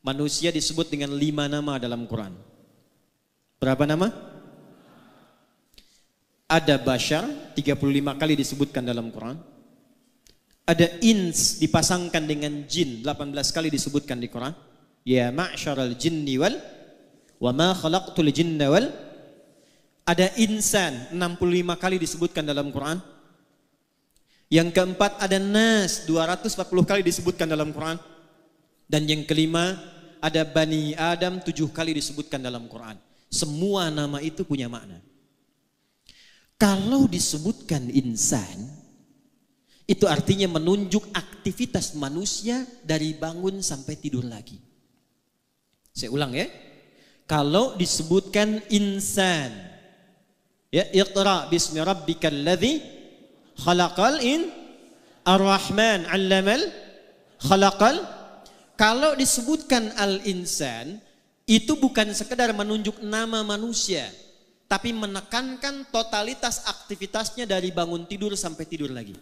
S1: Manusia disebut dengan 5 nama dalam Quran. Berapa nama? Ada bashar, 35 kali disebutkan dalam Quran. Ada ins, dipasangkan dengan jin, 18 kali disebutkan di Quran. Ya ma'syaral jinni wal wa ma khalaqtul jinna wal. Ada insan, 65 kali disebutkan dalam Quran. Yang keempat ada nas, 240 kali disebutkan dalam Quran. Dan yang kelima ada Bani Adam, 7 kali disebutkan dalam Quran. Semua nama itu punya makna. Kalau disebutkan insan, itu artinya menunjuk aktivitas manusia dari bangun sampai tidur lagi. Saya ulang ya. Kalau disebutkan insan, ya iqra bismi rabbikal ladzi khalaqal ar-rahman 'allamal khalaqal. Kalau disebutkan al-insan, itu bukan sekedar menunjuk nama manusia, tapi menekankan totalitas aktivitasnya dari bangun tidur sampai tidur lagi.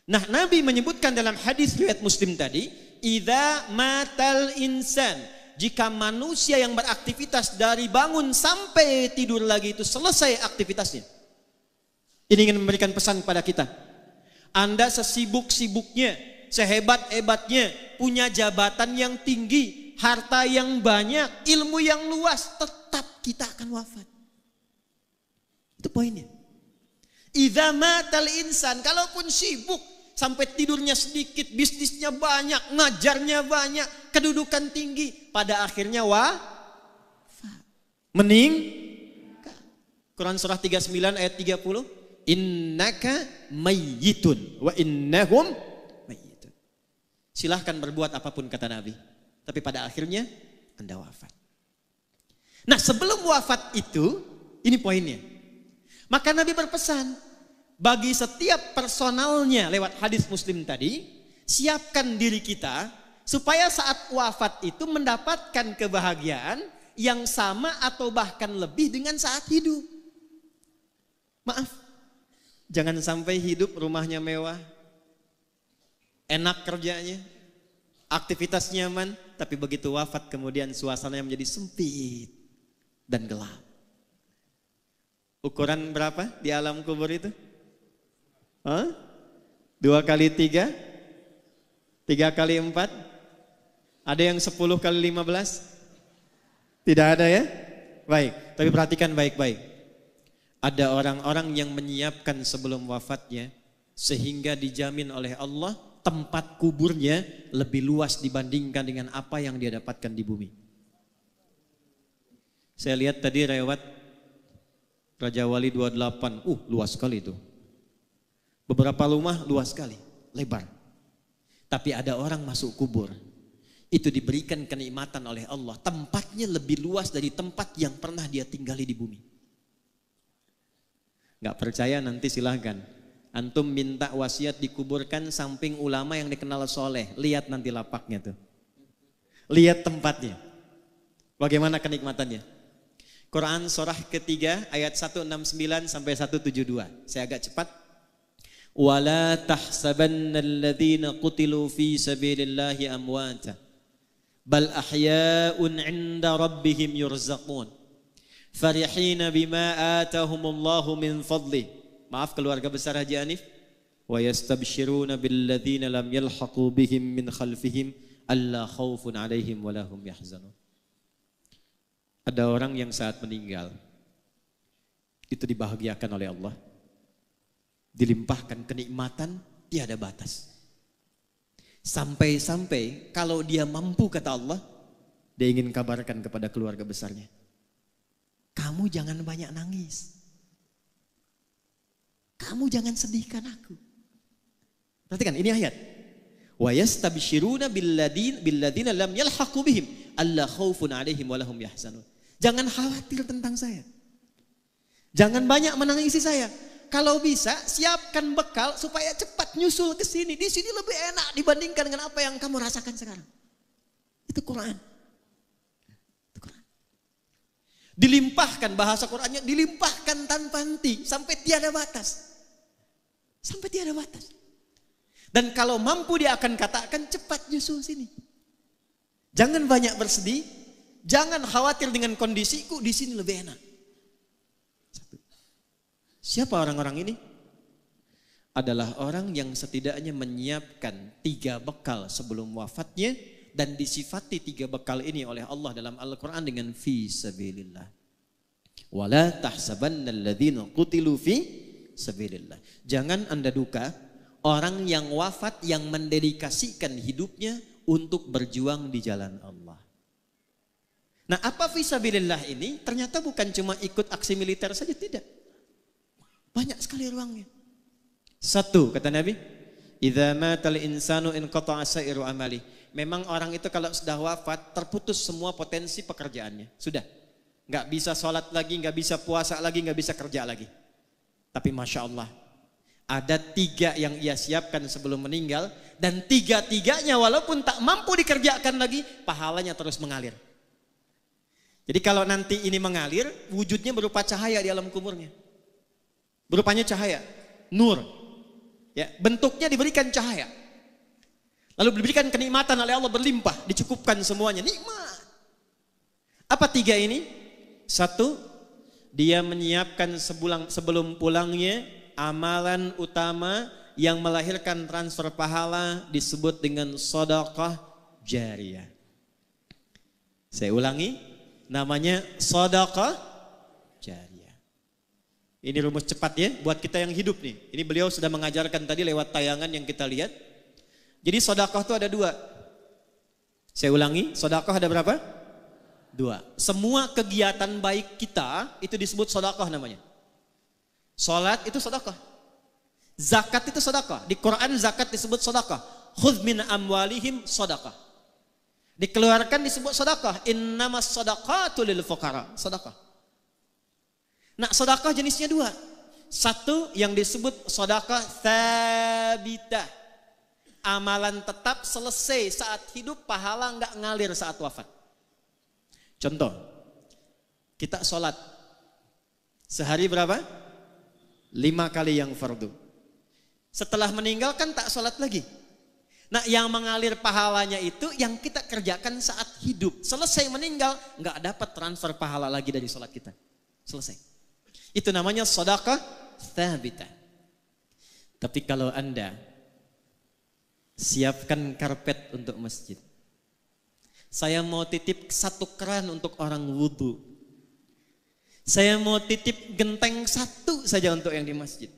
S1: Nah, Nabi menyebutkan dalam hadis riwayat Muslim tadi, idza matal insan, jika manusia yang beraktivitas dari bangun sampai tidur lagi itu selesai aktivitasnya. Ini ingin memberikan pesan kepada kita. Anda sesibuk-sibuknya, sehebat-hebatnya, punya jabatan yang tinggi, harta yang banyak, ilmu yang luas, tetap kita akan wafat. Itu poinnya. Idza matal insan, kalaupun sibuk sampai tidurnya sedikit, bisnisnya banyak, ngajarnya banyak, kedudukan tinggi, pada akhirnya wafat. Meninggal. Quran surah 39 ayat 30, innaka mayyitun wa innahum mayyitun. Silahkan berbuat apapun kata Nabi, tapi pada akhirnya Anda wafat. Nah, sebelum wafat itu, ini poinnya. Maka Nabi berpesan, bagi setiap personalnya lewat hadis Muslim tadi, siapkan diri kita supaya saat wafat itu mendapatkan kebahagiaan yang sama atau bahkan lebih dengan saat hidup. Maaf, jangan sampai hidup rumahnya mewah, enak kerjanya, aktivitas nyaman, tapi begitu wafat kemudian suasananya menjadi sempit dan gelap. Ukuran berapa di alam kubur itu? 2 kali 3? 3 kali 4? Ada yang 10 kali 15? Tidak ada ya? Baik, tapi perhatikan baik-baik. Ada orang-orang yang menyiapkan sebelum wafatnya sehingga dijamin oleh Allah tempat kuburnya lebih luas dibandingkan dengan apa yang dia dapatkan di bumi. Saya lihat tadi lewat Raja Wali 28. Luas sekali itu. Beberapa rumah luas sekali, lebar. Tapi ada orang masuk kubur. Itu diberikan kenikmatan oleh Allah. Tempatnya lebih luas dari tempat yang pernah dia tinggali di bumi. Gak percaya nanti silahkan. Antum minta wasiat dikuburkan samping ulama yang dikenal soleh. Lihat nanti lapaknya tuh. Lihat tempatnya. Bagaimana kenikmatannya. Quran surah ketiga ayat 169 sampai 172. Saya agak cepat. Wala tahsabanna alladhina qutilu fi sabilillahi amwata bal ahya'un 'inda rabbihim yurzaqun farihina bima atahumullahu min fadli. Maaf keluarga besar Haji Hanif. Wa yastabshiruna billadhina lam yalhaqu bihim min khalfihim alla khaufun 'alaihim wa lahum yahzanun. Ada orang yang saat meninggal itu dibahagiakan oleh Allah. Dilimpahkan kenikmatan tiada batas. Sampai-sampai kalau dia mampu kata Allah, dia ingin kabarkan kepada keluarga besarnya. Kamu jangan banyak nangis. Kamu jangan sedihkan aku. Perhatikan ini ayat. Wa yastabshiruna billadzina lam yalhaqu bihim alla khaufun 'alaihim wa lahum yahzanun. Jangan khawatir tentang saya. Jangan banyak menangisi saya. Kalau bisa siapkan bekal supaya cepat nyusul ke sini. Di sini lebih enak dibandingkan dengan apa yang kamu rasakan sekarang. Itu Quran. Itu Quran. Dilimpahkan bahasa Qurannya, dilimpahkan tanpa henti sampai tiada batas. Sampai tiada batas. Dan kalau mampu dia akan katakan cepat nyusul sini. Jangan banyak bersedih, jangan khawatir dengan kondisiku, di sini lebih enak. Siapa orang-orang ini? Adalah orang yang setidaknya menyiapkan 3 bekal sebelum wafatnya dan disifati 3 bekal ini oleh Allah dalam Al-Quran dengan fi sabilillah. Wala tahsabanna alladhina qutilu fi sabilillah. Jangan Anda duka orang yang wafat yang mendedikasikan hidupnya untuk berjuang di jalan Allah. Nah, apa fi sabilillah ini? Ternyata bukan cuma ikut aksi militer saja, tidak. Banyak sekali ruangnya. 1 kata Nabi, idza matal insanu inqata'a sa'iru amali. Memang orang itu kalau sudah wafat terputus semua potensi pekerjaannya. Sudah. Enggak bisa sholat lagi, enggak bisa puasa lagi, enggak bisa kerja lagi. Tapi Masya Allah, ada 3 yang ia siapkan sebelum meninggal, dan 3-tiganya walaupun tak mampu dikerjakan lagi, pahalanya terus mengalir. Jadi kalau nanti ini mengalir, wujudnya berupa cahaya di alam kuburnya. Berupanya cahaya, nur. Ya, bentuknya diberikan cahaya. Lalu diberikan kenikmatan oleh Allah berlimpah, dicukupkan semuanya, nikmat. Apa 3 ini? 1, dia menyiapkan sebelum pulangnya amalan utama yang melahirkan transfer pahala disebut dengan sedekah jariyah. Saya ulangi, namanya sedekah jariyah. Ini rumus cepat ya buat kita yang hidup nih. Ini beliau sudah mengajarkan tadi lewat tayangan yang kita lihat. Jadi sedekah itu ada 2. Saya ulangi, sedekah ada berapa? 2. Semua kegiatan baik kita itu disebut sedekah namanya. Salat itu sedekah. Zakat itu sedekah. Di Quran zakat disebut sedekah. Khudz min amwalihim sedekah. Dikeluarkan disebut sedekah. Innamas shadaqatu lil fuqara. Sedekah. Nah, sedekah jenisnya 2. 1 yang disebut sedekah tsabitah. Amalan tetap selesai saat hidup, pahala enggak ngalir saat wafat. Contoh, kita sholat sehari berapa? 5 kali yang fardu. Setelah meninggal kan tak sholat lagi. Nah, yang mengalir pahalanya itu yang kita kerjakan saat hidup. Selesai meninggal enggak dapat transfer pahala lagi dari sholat kita. Selesai. Itu namanya sedekah tsabitah. Tapi kalau Anda siapkan karpet untuk masjid. Saya mau titip 1 keran untuk orang wudhu. Saya mau titip genteng 1 saja untuk yang di masjid.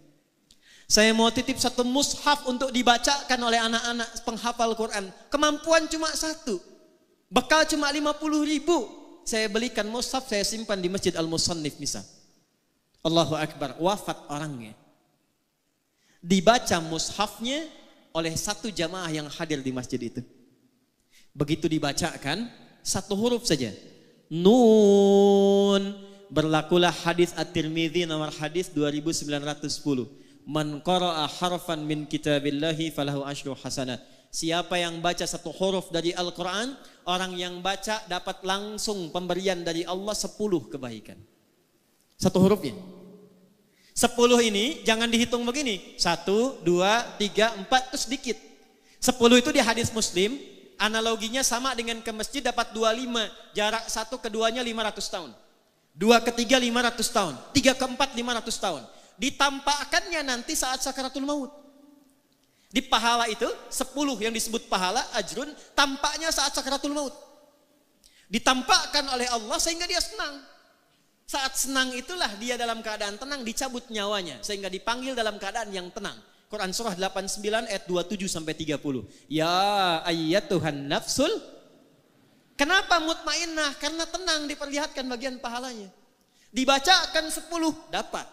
S1: Saya mau titip 1 mushaf untuk dibacakan oleh anak-anak penghafal Quran. Kemampuan cuma 1. Bekal cuma 50.000. saya belikan mushaf, saya simpan di Masjid Al-Musannif misal. Allahu Akbar, wafat orangnya. Dibaca mushafnya oleh satu jamaah yang hadir di masjid itu. Begitu dibacakan, satu huruf saja. Nun. Berlakulah hadis At-Tirmidzi nomor hadis 2910. Man qara'a harfan min kitabillahi falahu asyru hasanat. Siapa yang baca satu huruf dari Al-Quran, orang yang baca dapat langsung pemberian dari Allah 10 kebaikan. Satu hurufnya. 10 ini jangan dihitung begini. 1, 2, 3, 4 terus sedikit. 10 itu di hadis Muslim, analoginya sama dengan ke masjid dapat 25. Jarak satu keduanya 500 tahun. 2 ke 3 500 tahun. 3 ke 4 500 tahun. Ditampakkannya nanti saat sakaratul maut. Di pahala itu 10 yang disebut pahala ajrun tampaknya saat sakaratul maut. Ditampakkan oleh Allah sehingga dia senang. Saat senang itulah dia dalam keadaan tenang dicabut nyawanya sehingga dipanggil dalam keadaan yang tenang. Quran surah 89 ayat 27 sampai 30. Ya ayyatuhan nafsul. Kenapa mutmainnah? Karena tenang diperlihatkan bagian pahalanya. Dibacakan 10 dapat.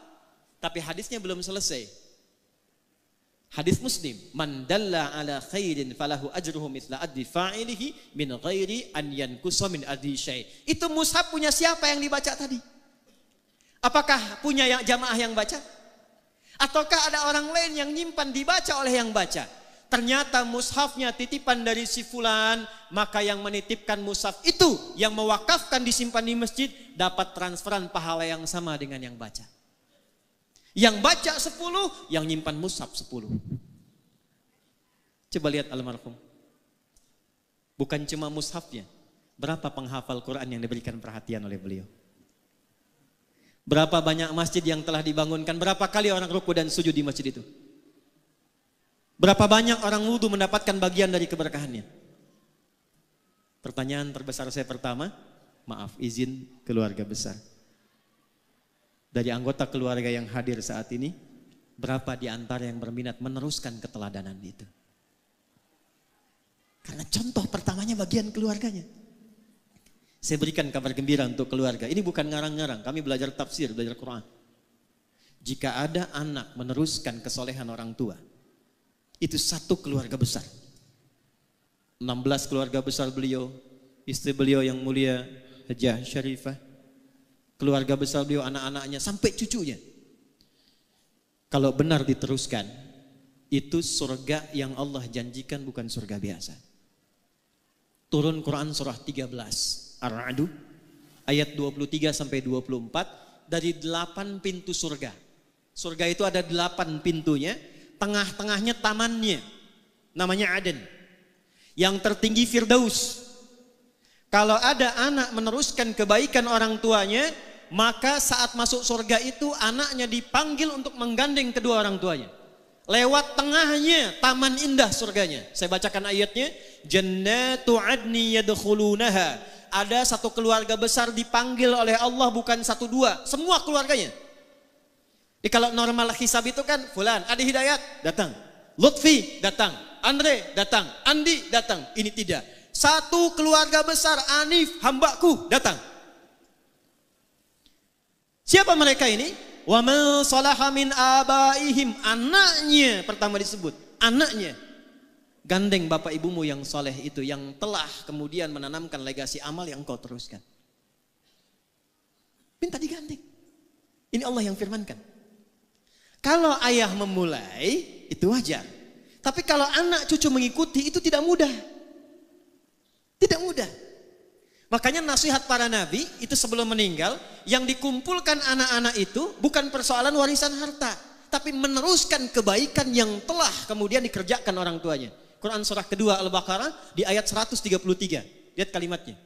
S1: Tapi hadisnya belum selesai. Hadis Muslim, man dalla ala khairin falahu ajruhu mithla addi fa'ilihi min ghairi an yankusa min addi syai'. Itu mushaf punya siapa yang dibaca tadi? Apakah punya yang jamaah yang baca? Ataukah ada orang lain yang nyimpan dibaca oleh yang baca? Ternyata mushafnya titipan dari si fulan, maka yang menitipkan mushaf itu yang mewakafkan disimpan di masjid dapat transferan pahala yang sama dengan yang baca. Yang baca 10, yang nyimpan mushaf 10. Coba lihat almarhum. Bukan cuma mushafnya, berapa penghafal Quran yang diberikan perhatian oleh beliau? Berapa banyak masjid yang telah dibangunkan, berapa kali orang ruku dan sujud di masjid itu? Berapa banyak orang wudu mendapatkan bagian dari keberkahannya? Pertanyaan terbesar saya pertama, maaf izin keluarga besar. Dari anggota keluarga yang hadir saat ini, berapa di antara yang berminat meneruskan keteladanan itu? Karena contoh pertamanya bagian keluarganya. Saya berikan kabar gembira untuk keluarga. Ini bukan ngarang-ngarang, kami belajar tafsir, belajar Quran. Jika ada anak meneruskan kesolehan orang tua, itu satu keluarga besar. 16 keluarga besar beliau, istri beliau yang mulia Hajah Syarifah, keluarga besar beliau, anak-anaknya, sampai cucunya. Kalau benar diteruskan, itu surga yang Allah janjikan, bukan surga biasa. Turun Quran surah 13. Ar-Ra'd ayat 23 sampai 24 dari 8 pintu surga. Surga itu ada 8 pintunya, tengah-tengahnya tamannya. Namanya Aden. Yang tertinggi Firdaus. Kalau ada anak meneruskan kebaikan orang tuanya, maka saat masuk surga itu anaknya dipanggil untuk menggandeng kedua orang tuanya. Lewat tengahnya taman indah surganya. Saya bacakan ayatnya. Jannatu adni yadkhulunaha. Ada satu keluarga besar dipanggil oleh Allah, bukan 1, 2, semua keluarganya. Jadi kalau normal hisab itu kan fulan, Adi Hidayat datang, Lutfi datang, Andre datang, Andi datang. Ini tidak. Satu keluarga besar, Anif hambaku datang. Siapa mereka ini? Wa man salaha min abaihim, anaknya pertama disebut, anaknya. Gandeng bapak ibumu yang soleh itu, yang telah kemudian menanamkan legasi amal yang engkau teruskan. Minta digandeng. Ini Allah yang firmankan. Kalau ayah memulai, itu wajar. Tapi kalau anak cucu mengikuti, itu tidak mudah. Tidak mudah. Makanya nasihat para nabi, itu sebelum meninggal, yang dikumpulkan anak-anak itu bukan persoalan warisan harta, tapi meneruskan kebaikan yang telah kemudian dikerjakan orang tuanya. Quran surah kedua Al-Baqarah di ayat 133. Lihat kalimatnya.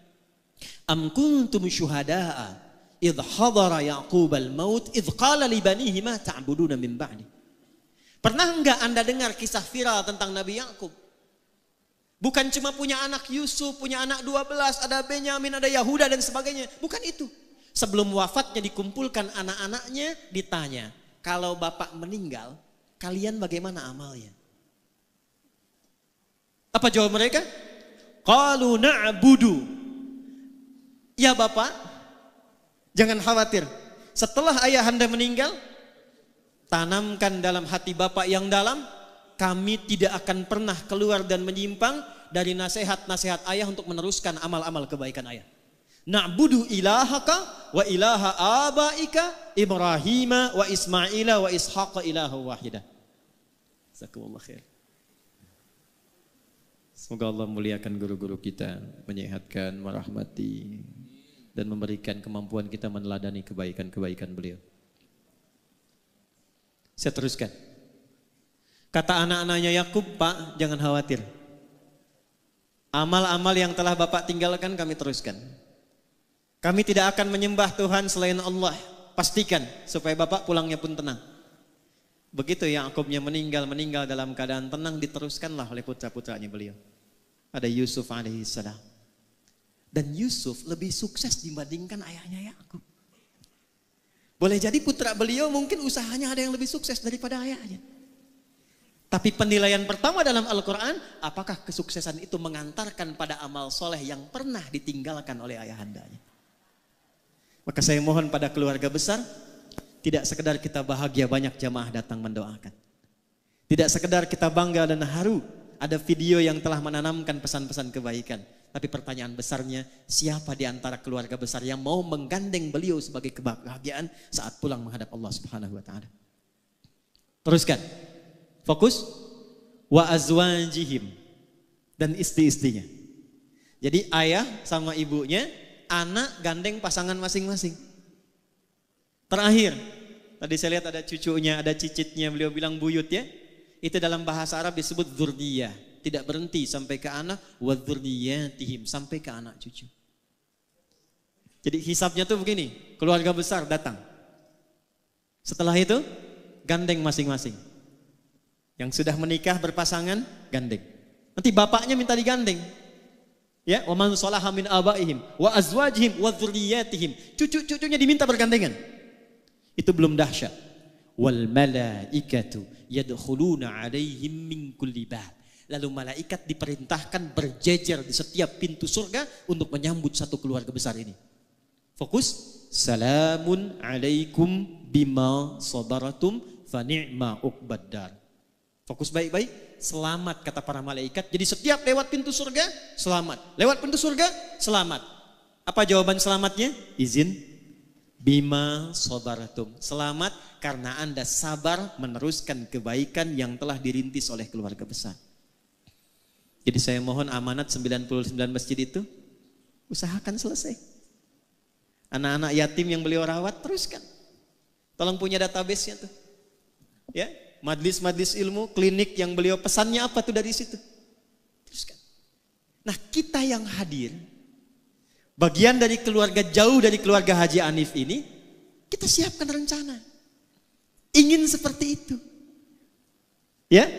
S1: Am kuntum syuhada'a idh hadara Ya'qub al-maut idh qala li banihi ma ta'buduna min ba'di. Pernah enggak Anda dengar kisah viral tentang Nabi Ya'qub? Bukan cuma punya anak Yusuf, punya anak 12, ada Benyamin, ada Yahuda dan sebagainya. Bukan itu. Sebelum wafatnya dikumpulkan anak-anaknya, ditanya, kalau bapak meninggal, kalian bagaimana amalnya? Apa jawab mereka? Qalu na'budu Ya Bapak, jangan khawatir. Setelah ayahanda meninggal, tanamkan dalam hati Bapak yang dalam, kami tidak akan pernah keluar dan menyimpang dari nasihat-nasihat ayah untuk meneruskan amal-amal kebaikan ayah. Na'budu ilahaka wa ilaha abaika Ibrahim wa Ismail wa Ishaq ilahu wahidah. Jazakumullah khair. Semoga Allah muliakan guru-guru kita, menyehatkan, merahmati, dan memberikan kemampuan kita meneladani kebaikan-kebaikan beliau. Saya teruskan. Kata anak-anaknya Yakub, Pak, jangan khawatir. Amal-amal yang telah Bapak tinggalkan kami teruskan. Kami tidak akan menyembah Tuhan selain Allah. Pastikan supaya Bapak pulangnya pun tenang. Begitu Yakubnya meninggal dalam keadaan tenang, diteruskanlah oleh putra-putranya beliau. Ada Yusuf alaihissalam. Dan Yusuf lebih sukses dibandingkan ayahnya Yakub. Boleh jadi putra beliau mungkin usahanya ada yang lebih sukses daripada ayahnya. Tapi penilaian pertama dalam Al-Quran, apakah kesuksesan itu mengantarkan pada amal soleh yang pernah ditinggalkan oleh ayahandanya. Maka saya mohon pada keluarga besar, tidak sekedar kita bahagia banyak jamaah datang mendoakan. Tidak sekedar kita bangga dan haru, ada video yang telah menanamkan pesan-pesan kebaikan. Tapi pertanyaan besarnya, siapa di antara keluarga besar yang mau menggandeng beliau sebagai kebahagiaan saat pulang menghadap Allah Subhanahu wa taala. Teruskan. Fokus wa azwajihim dan istri-istrinya. Jadi ayah sama ibunya, anak gandeng pasangan masing-masing. Terakhir, tadi saya lihat ada cucunya, ada cicitnya, beliau bilang buyut ya. Itu dalam bahasa Arab disebut dzurriyyah. Tidak berhenti sampai ke anak, wa dzurriyyatihim, sampai ke anak cucu. Jadi hisabnya tuh begini, keluarga besar datang. Setelah itu gandeng masing-masing. Yang sudah menikah berpasangan gandeng. Nanti bapaknya minta digandeng. Ya, wa man salaha min abaihim wa azwajihim wa dzurriyyatihim. Cucu-cucunya diminta bergandengan. Itu belum dahsyat. Wal malaikatu yadkhuluna 'alaihim min kulli bab. Lalu malaikat diperintahkan berjejer di setiap pintu surga untuk menyambut satu keluarga besar ini. Fokus, salamun alaikum bima sabaratum fa ni'ma uqbaddar. Fokus baik-baik, selamat kata para malaikat. Jadi setiap lewat pintu surga, selamat. Lewat pintu surga, selamat. Apa jawaban selamatnya? Izin. Bima sabaratum. Selamat karena Anda sabar meneruskan kebaikan yang telah dirintis oleh keluarga besar. Jadi saya mohon amanat 99 masjid itu, usahakan selesai. Anak-anak yatim yang beliau rawat, teruskan. Tolong punya database-nya tuh. Ya. Majlis-majlis ilmu, klinik yang beliau pesannya apa tuh dari situ. Teruskan. Nah kita yang hadir, bagian dari keluarga jauh dari keluarga Haji Anif ini, kita siapkan rencana. Ingin seperti itu. Ya,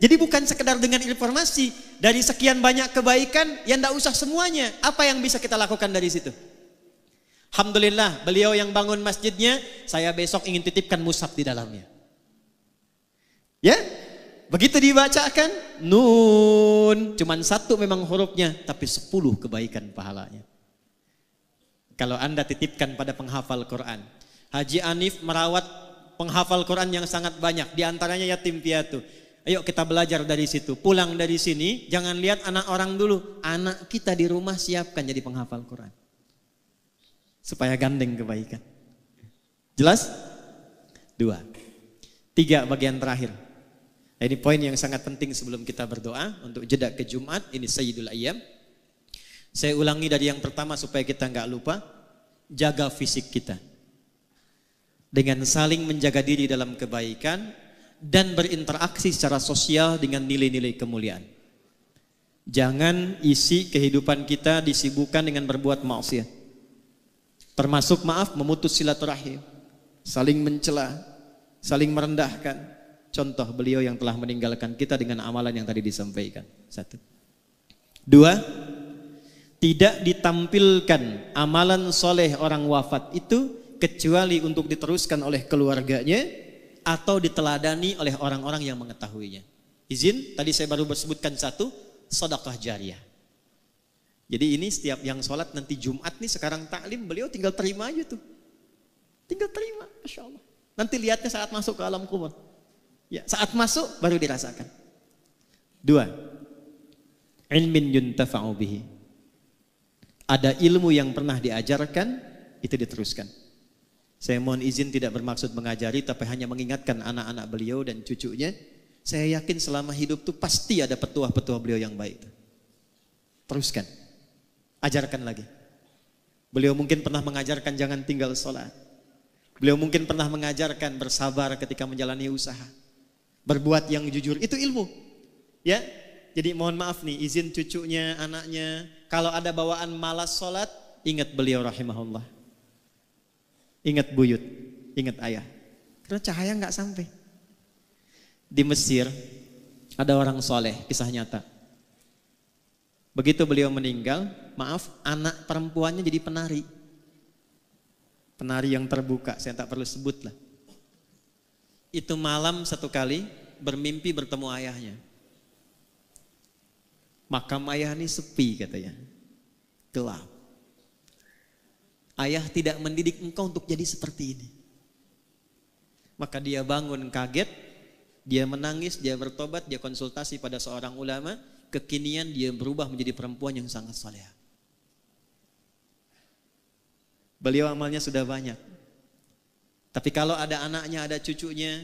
S1: jadi bukan sekedar dengan informasi, dari sekian banyak kebaikan, ya enggak usah semuanya. Apa yang bisa kita lakukan dari situ? Alhamdulillah, beliau yang bangun masjidnya, saya besok ingin titipkan mushaf di dalamnya. Ya, begitu dibacakan nun, cuman satu memang hurufnya, tapi 10 kebaikan pahalanya. Kalau Anda titipkan pada penghafal Quran, Haji Anif merawat penghafal Quran yang sangat banyak, diantaranya yatim piatu. Ayo kita belajar dari situ. Pulang dari sini, jangan lihat anak orang dulu, anak kita di rumah siapkan jadi penghafal Quran, supaya gandeng kebaikan. Jelas? 2, 3 bagian terakhir. Ini poin yang sangat penting sebelum kita berdoa untuk jeda ke Jumat, ini Sayyidul Ayyam. Saya ulangi dari yang pertama supaya kita nggak lupa, jaga fisik kita. Dengan saling menjaga diri dalam kebaikan dan berinteraksi secara sosial dengan nilai-nilai kemuliaan. Jangan isi kehidupan kita disibukkan dengan berbuat maksiat. Termasuk memutus silaturahim, saling mencela, saling merendahkan. Contoh beliau yang telah meninggalkan kita dengan amalan yang tadi disampaikan. 1. 2, tidak ditampilkan amalan soleh orang wafat itu kecuali untuk diteruskan oleh keluarganya atau diteladani oleh orang-orang yang mengetahuinya. Izin, tadi saya baru sebutkan 1, sedekah jariyah. Jadi ini setiap yang sholat nanti Jumat nih sekarang taklim, beliau tinggal terima aja tuh. Tinggal terima, Masya Allah. Nanti lihatnya saat masuk ke alam kubur. Ya, saat masuk baru dirasakan. 2. Ilmin yuntafa'u bihi. Ada ilmu yang pernah diajarkan, itu diteruskan. Saya mohon izin tidak bermaksud mengajari, tapi hanya mengingatkan anak-anak beliau dan cucunya. Saya yakin selama hidup tuh pasti ada petuah-petuah beliau yang baik. Teruskan. Ajarkan lagi. Beliau mungkin pernah mengajarkan jangan tinggal sholat. Beliau mungkin pernah mengajarkan bersabar ketika menjalani usaha. Berbuat yang jujur, itu ilmu. Ya, jadi mohon maaf nih, izin cucunya, anaknya. Kalau ada bawaan malas sholat, ingat beliau rahimahullah. Ingat buyut, ingat ayah. Karena cahaya nggak sampai. Di Mesir, ada orang soleh, kisah nyata. Begitu beliau meninggal, maaf, anak perempuannya jadi penari. Penari yang terbuka, saya tak perlu sebut lah. Itu malam satu kali bermimpi bertemu ayahnya. Makam ayah ini sepi katanya, gelap. Ayah tidak mendidik engkau untuk jadi seperti ini. Maka dia bangun kaget, dia menangis, dia bertobat, dia konsultasi pada seorang ulama. Kekinian dia berubah menjadi perempuan yang sangat saleh. Beliau amalnya sudah banyak. Tapi kalau ada anaknya, ada cucunya,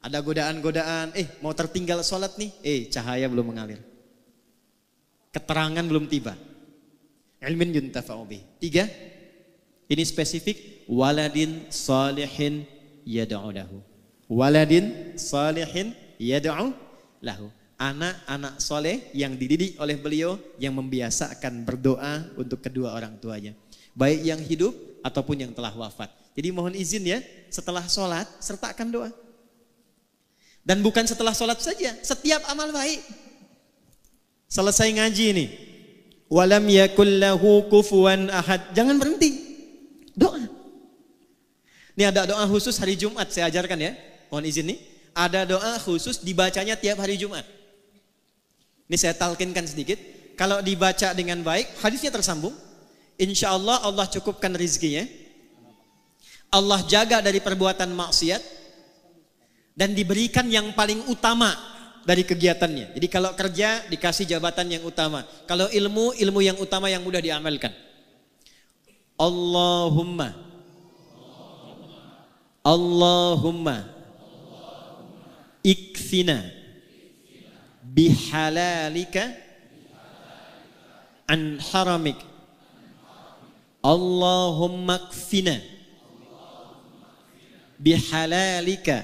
S1: ada godaan-godaan, mau tertinggal sholat nih, cahaya belum mengalir. Keterangan belum tiba. Ilmin yuntafa'u bih. 3, ini spesifik, waladin salihin yad'u lahu. Waladin salihin yad'u lahu. Anak-anak soleh yang dididik oleh beliau, yang membiasakan berdoa untuk kedua orang tuanya, baik yang hidup ataupun yang telah wafat. Jadi mohon izin ya, setelah sholat sertakan doa. Dan bukan setelah sholat saja, setiap amal baik. Selesai ngaji ini, walam yakul lahu kufuwan ahad, jangan berhenti, doa. Ini ada doa khusus hari Jumat, saya ajarkan ya, mohon izin nih. Ada doa khusus dibacanya tiap hari Jumat. Ini saya talkinkan sedikit. Kalau dibaca dengan baik, hadisnya tersambung. Insya Allah Allah cukupkan rezekinya. Allah jaga dari perbuatan maksiat. Dan diberikan yang paling utama dari kegiatannya. Jadi kalau kerja dikasih jabatan yang utama. Kalau ilmu, ilmu yang utama yang mudah diamalkan. Allahumma ikfina bihalalika an haramik. Allahumma ikfina bihalalika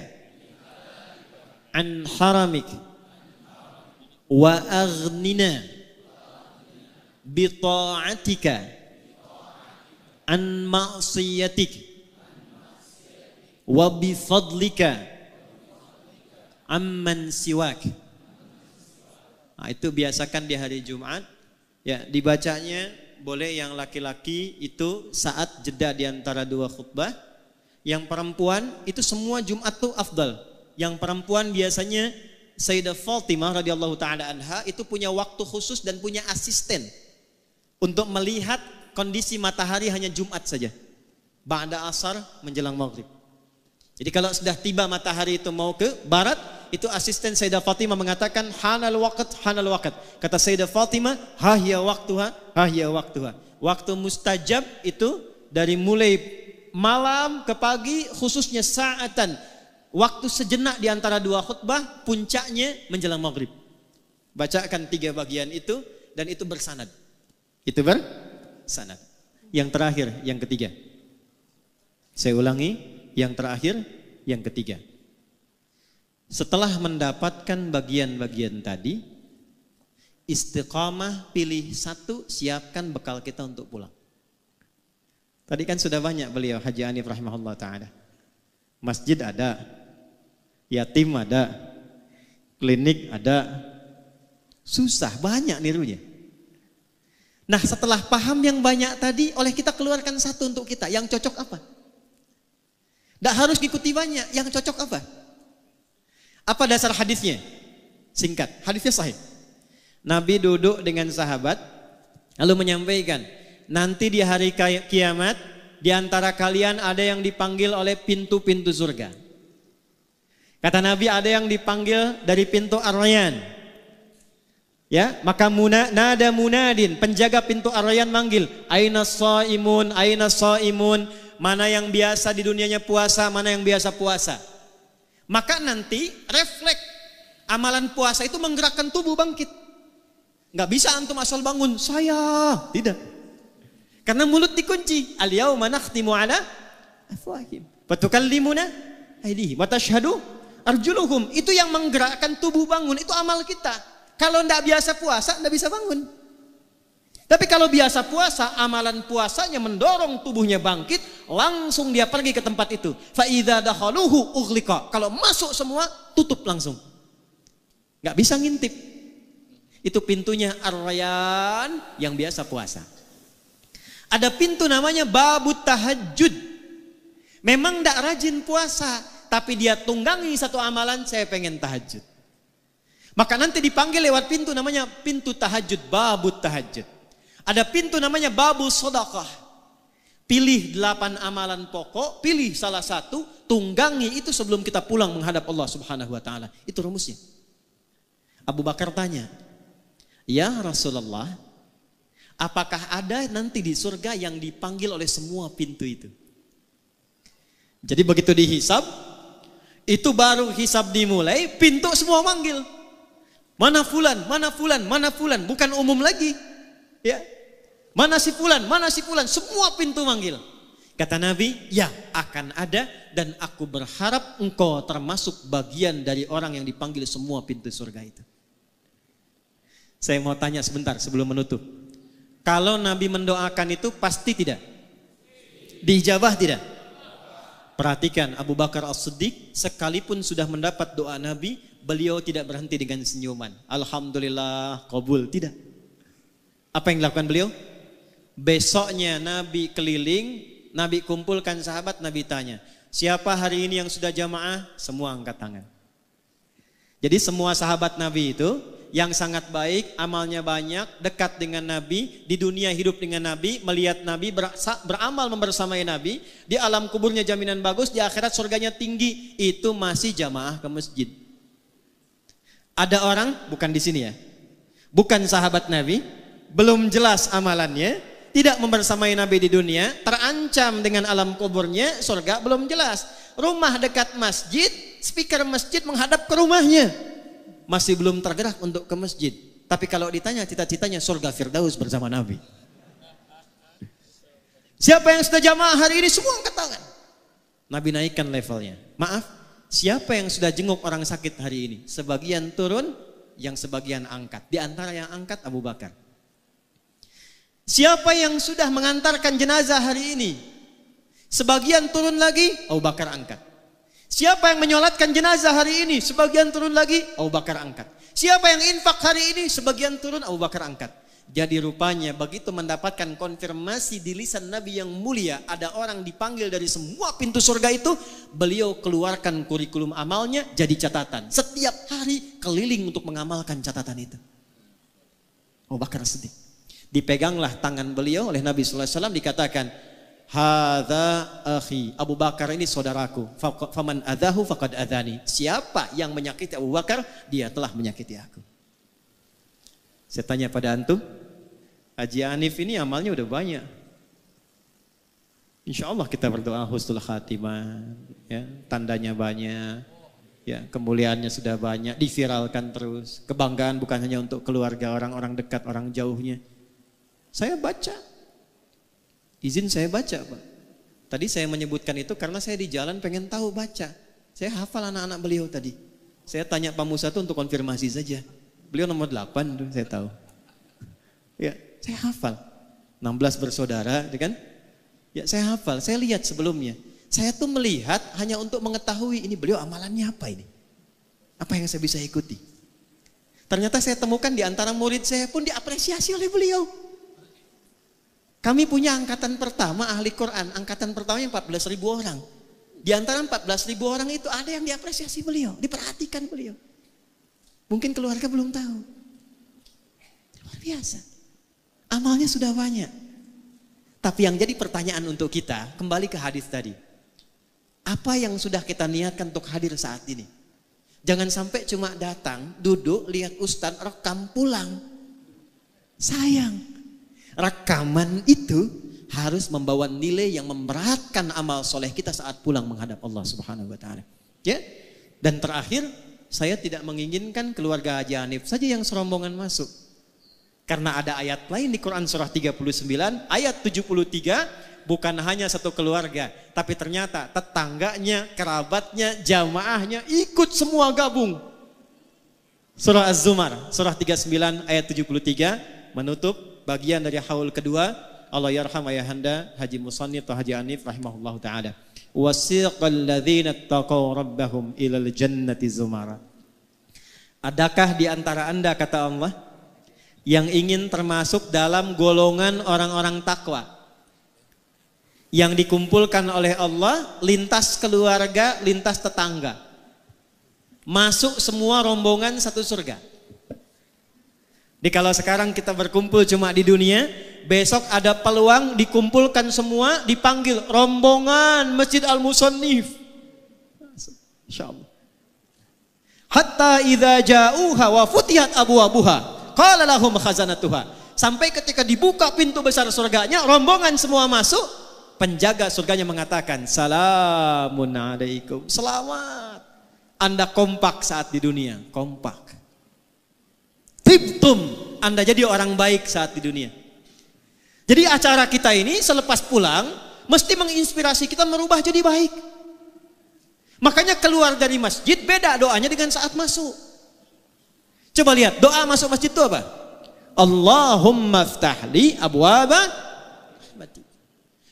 S1: an haramik wa aghnina bita'atika an ma'siyatik wa bifadlika amman siwak. Nah, itu biasakan di hari Jumat. Ya, dibacanya boleh yang laki-laki itu saat jeda di antara dua khutbah. Yang perempuan itu semua Jumat tuh afdal. Yang perempuan biasanya Sayyidah Fatimah radhiyallahu taala anha itu punya waktu khusus dan punya asisten untuk melihat kondisi matahari hanya Jumat saja. Ba'da asar menjelang maghrib. Jadi kalau sudah tiba matahari itu mau ke barat, itu asisten Sayyidah Fatimah mengatakan hanal waqt, hanal waqt. Kata Sayyidah Fatimah, hahya waktuha, hahya waktuha. Waktu mustajab itu dari mulai malam ke pagi, khususnya saatan, waktu sejenak di antara dua khutbah, puncaknya menjelang maghrib. Bacakan 3 bagian itu dan itu bersanad. Itu bersanad. Yang terakhir, yang ketiga. Saya ulangi, yang terakhir, yang ketiga. Setelah mendapatkan bagian-bagian tadi, istiqamah, pilih satu, siapkan bekal kita untuk pulang. Tadi kan sudah banyak beliau Haji Hanif rahimahullah ta'ala. Masjid ada, yatim ada, klinik ada, susah, banyak nirunya. Nah setelah paham yang banyak tadi, oleh kita keluarkan satu untuk kita, yang cocok apa? Tidak harus ikuti banyak, yang cocok apa? Apa dasar hadisnya? Singkat, hadisnya sahih. Nabi duduk dengan sahabat, Lalu menyampaikan, nanti di hari kiamat di antara kalian ada yang dipanggil oleh pintu-pintu surga. Kata Nabi, ada yang dipanggil dari pintu Ar-Rayyan. Ya, maka nada munadin, penjaga pintu Ar-Rayyan manggil, aina shaimun, aina shaimun, mana yang biasa di dunianya puasa, mana yang biasa puasa. Maka nanti refleks amalan puasa itu menggerakkan tubuh bangkit. Nggak bisa antum asal bangun, saya tidak. Karena mulut dikunci. Al-yauma nakhtimu ala afwahihim wa tukallimuna aydihim wa tashhadu arjuluhum. Itu yang menggerakkan tubuh bangun, itu amal kita. Kalau nggak biasa puasa, nggak bisa bangun. Tapi kalau biasa puasa, amalan puasanya mendorong tubuhnya bangkit, langsung dia pergi ke tempat itu. Fa idza dakhaluhu ughliqa. Kalau masuk semua, tutup langsung. Nggak bisa ngintip. Itu pintunya Ar-Rayyan yang biasa puasa. Ada pintu namanya babut tahajud. Memang tidak rajin puasa, tapi dia tunggangi satu amalan, saya pengen tahajud. Maka nanti dipanggil lewat pintu namanya pintu tahajud, babut tahajud. Ada pintu namanya babu sedekah. Pilih 8 amalan pokok, pilih salah satu, tunggangi itu sebelum kita pulang menghadap Allah Subhanahu wa taala. Itu rumusnya. Abu Bakar tanya, "Ya Rasulullah, apakah ada nanti di surga yang dipanggil oleh semua pintu itu?" Jadi begitu dihisab, itu baru hisab dimulai, pintu semua manggil. Mana fulan, mana fulan, mana fulan, bukan umum lagi. Ya. Mana si fulan, semua pintu manggil. Kata Nabi, ya akan ada dan aku berharap engkau termasuk bagian dari orang yang dipanggil semua pintu surga itu. Saya mau tanya sebentar sebelum menutup. Kalau Nabi mendoakan itu pasti tidak? Diijabah tidak? Perhatikan Abu Bakar As-Siddiq sekalipun sudah mendapat doa Nabi, beliau tidak berhenti dengan senyuman. Alhamdulillah qabul, tidak. Apa yang dilakukan beliau? Besoknya Nabi keliling, Nabi kumpulkan sahabat, Nabi tanya, siapa hari ini yang sudah jamaah? Semua angkat tangan. Jadi semua sahabat Nabi itu yang sangat baik, amalnya banyak, dekat dengan Nabi, di dunia hidup dengan Nabi, melihat Nabi, beramal membersamai Nabi, di alam kuburnya jaminan bagus, di akhirat surganya tinggi, itu masih jamaah ke masjid. Ada orang, bukan di sini ya, bukan sahabat Nabi, belum jelas amalannya, tidak membersamai Nabi di dunia, terancam dengan alam kuburnya, surga belum jelas. Rumah dekat masjid, speaker masjid menghadap ke rumahnya, masih belum tergerak untuk ke masjid. Tapi kalau ditanya cita-citanya surga Firdaus bersama Nabi. Siapa yang sudah jamaah hari ini? Semua angkat tangan. Nabi naikkan levelnya. Maaf, siapa yang sudah jenguk orang sakit hari ini? Sebagian turun, yang sebagian angkat. Di antara yang angkat Abu Bakar. Siapa yang sudah mengantarkan jenazah hari ini? Sebagian turun lagi, Abu Bakar angkat. Siapa yang menyolatkan jenazah hari ini? Sebagian turun lagi, Abu Bakar angkat. Siapa yang infak hari ini? Sebagian turun, Abu Bakar angkat. Jadi rupanya begitu mendapatkan konfirmasi di lisan Nabi yang mulia, ada orang dipanggil dari semua pintu surga itu, beliau keluarkan kurikulum amalnya jadi catatan. Setiap hari keliling untuk mengamalkan catatan itu. Abu Bakar Siddiq. Dipeganglah tangan beliau oleh Nabi sallallahu alaihi wasallam, dikatakan, "Hadza akhi." Abu Bakar ini saudaraku. Faman adahu faqad adani. Siapa yang menyakiti Abu Bakar, dia telah menyakiti aku. Saya tanya pada antum, Haji Hanif ini amalnya udah banyak. Insya Allah kita berdoa husnul khatimah, ya, tandanya banyak, ya, kemuliaannya sudah banyak, diviralkan terus. Kebanggaan bukan hanya untuk keluarga, orang-orang dekat, orang jauhnya. Saya baca, izin saya baca Pak. Tadi saya menyebutkan itu karena saya di jalan pengen tahu baca. Saya hafal anak-anak beliau tadi. Saya tanya Pak Musa itu untuk konfirmasi saja. Beliau nomor 8 tuh saya tahu. Ya, saya hafal. 16 bersaudara, kan? Ya, saya hafal. Saya lihat sebelumnya. Saya tuh melihat hanya untuk mengetahui ini beliau amalannya apa ini. Apa yang saya bisa ikuti. Ternyata saya temukan di antara murid saya pun diapresiasi oleh beliau. Kami punya angkatan pertama ahli Quran, angkatan pertama yang 14.000 orang. Di antara 14.000 orang itu ada yang diapresiasi beliau, diperhatikan beliau. Mungkin keluarga belum tahu. Luar biasa. Amalnya sudah banyak. Tapi yang jadi pertanyaan untuk kita, kembali ke hadis tadi. Apa yang sudah kita niatkan untuk hadir saat ini? Jangan sampai cuma datang, duduk, lihat ustaz, rekam, pulang. Sayang. Rekaman itu harus membawa nilai yang memberatkan amal soleh kita saat pulang menghadap Allah Subhanahu wa taala. Ya? Dan terakhir, saya tidak menginginkan keluarga Haji Hanif saja yang serombongan masuk. Karena ada ayat lain di Quran surah 39 ayat 73, bukan hanya satu keluarga, tapi ternyata tetangganya, kerabatnya, jamaahnya ikut semua gabung. Surah Az-Zumar surah 39 ayat 73 menutup bagian dari haul kedua. Allah yarham ayahanda Haji Musannif atau Haji Hanif rahimahullahu taala. Wasiqal ladzina taqaw rabbahum ilal jannati zumara. Adakah di antara Anda, kata Allah, yang ingin termasuk dalam golongan orang-orang takwa yang dikumpulkan oleh Allah lintas keluarga, lintas tetangga, masuk semua rombongan satu surga? Jadi kalau sekarang kita berkumpul cuma di dunia, besok ada peluang dikumpulkan semua, dipanggil rombongan Masjid Al-Musannif. Insyaallah. Hatta idza ja'uha wa futihat abwabuha qala lahum khazanatuha. Sampai ketika dibuka pintu besar surganya, rombongan semua masuk, penjaga surganya mengatakan, "Salamun alaikum." Selamat. Anda kompak saat di dunia, kompak. Tibtum, Anda jadi orang baik saat di dunia. Jadi acara kita ini selepas pulang mesti menginspirasi kita merubah jadi baik. Makanya keluar dari masjid beda doanya dengan saat masuk. Coba lihat doa masuk masjid itu apa? Allahumma ftahli abwaba rahmati.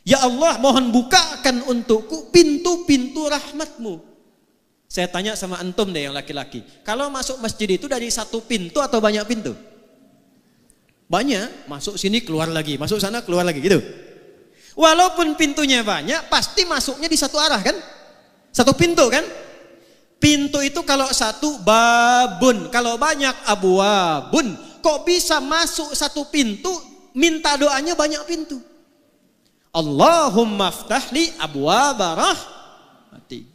S1: Ya Allah, mohon bukakan untukku pintu-pintu rahmatmu. Saya tanya sama antum deh yang laki-laki, kalau masuk masjid itu dari satu pintu atau banyak pintu? Banyak, masuk sini keluar lagi, masuk sana keluar lagi gitu. Walaupun pintunya banyak, pasti masuknya di satu arah kan? Satu pintu kan? Pintu itu kalau satu babun, kalau banyak abwabun. Kok bisa masuk satu pintu, minta doanya banyak pintu? Allahumma ftahli abwaba rahmati.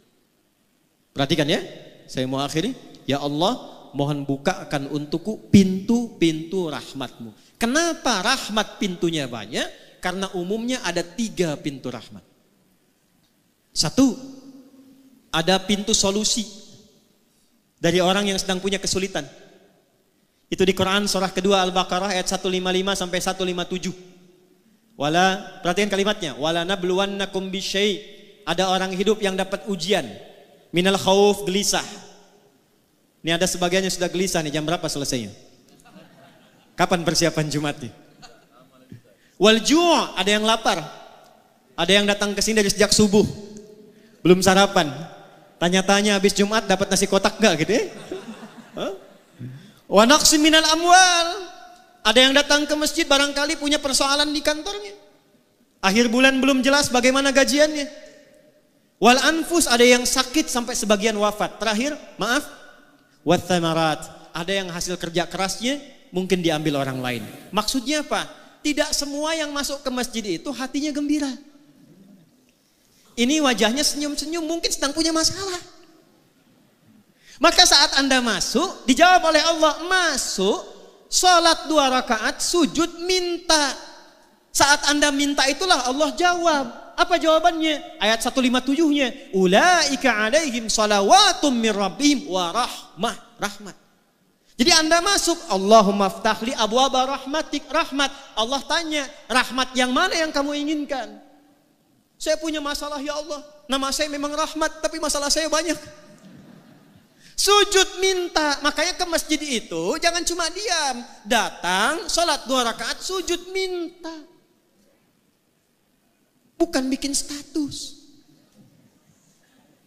S1: Perhatikan ya, saya mau akhiri. Ya Allah, mohon bukakan untukku pintu-pintu rahmatmu. Kenapa rahmat pintunya banyak? Karena umumnya ada 3 pintu rahmat. 1, ada pintu solusi dari orang yang sedang punya kesulitan. Itu di Quran surah kedua Al-Baqarah ayat 155 sampai 157. Perhatikan kalimatnya, wala nabluwannakum bisyai'. Ada orang hidup yang dapat ujian, minal khauf, gelisah. Ini ada sebagiannya sudah gelisah nih, jam berapa selesainya? Kapan persiapan Jumat nih? Wal ju', ada yang lapar. Ada yang datang ke sini dari sejak subuh, belum sarapan. Tanya-tanya habis Jumat dapat nasi kotak gak gitu ya? Wa naqsim minal amwal. Ada yang datang ke masjid barangkali punya persoalan di kantornya. Akhir bulan belum jelas bagaimana gajiannya. Wal anfus, ada yang sakit sampai sebagian wafat. Terakhir, maaf, wat thamarat, ada yang hasil kerja kerasnya mungkin diambil orang lain. Maksudnya apa? Tidak semua yang masuk ke masjid itu hatinya gembira. Ini wajahnya senyum-senyum, mungkin sedang punya masalah. Maka saat Anda masuk, dijawab oleh Allah, masuk, sholat 2 rakaat, sujud, minta. Saat Anda minta itulah Allah jawab. Apa jawabannya? Ayat 157-nya, ulaika alaihim salawatum min rabbihim wa rahmat. Jadi Anda masuk, Allahumma ftahli abwaba rahmatik, rahmat. Allah tanya, rahmat yang mana yang kamu inginkan? Saya punya masalah ya Allah, nama saya memang rahmat tapi masalah saya banyak. Sujud minta, makanya ke masjid itu jangan cuma diam, datang, sholat 2 rakaat, sujud minta. Bukan bikin status,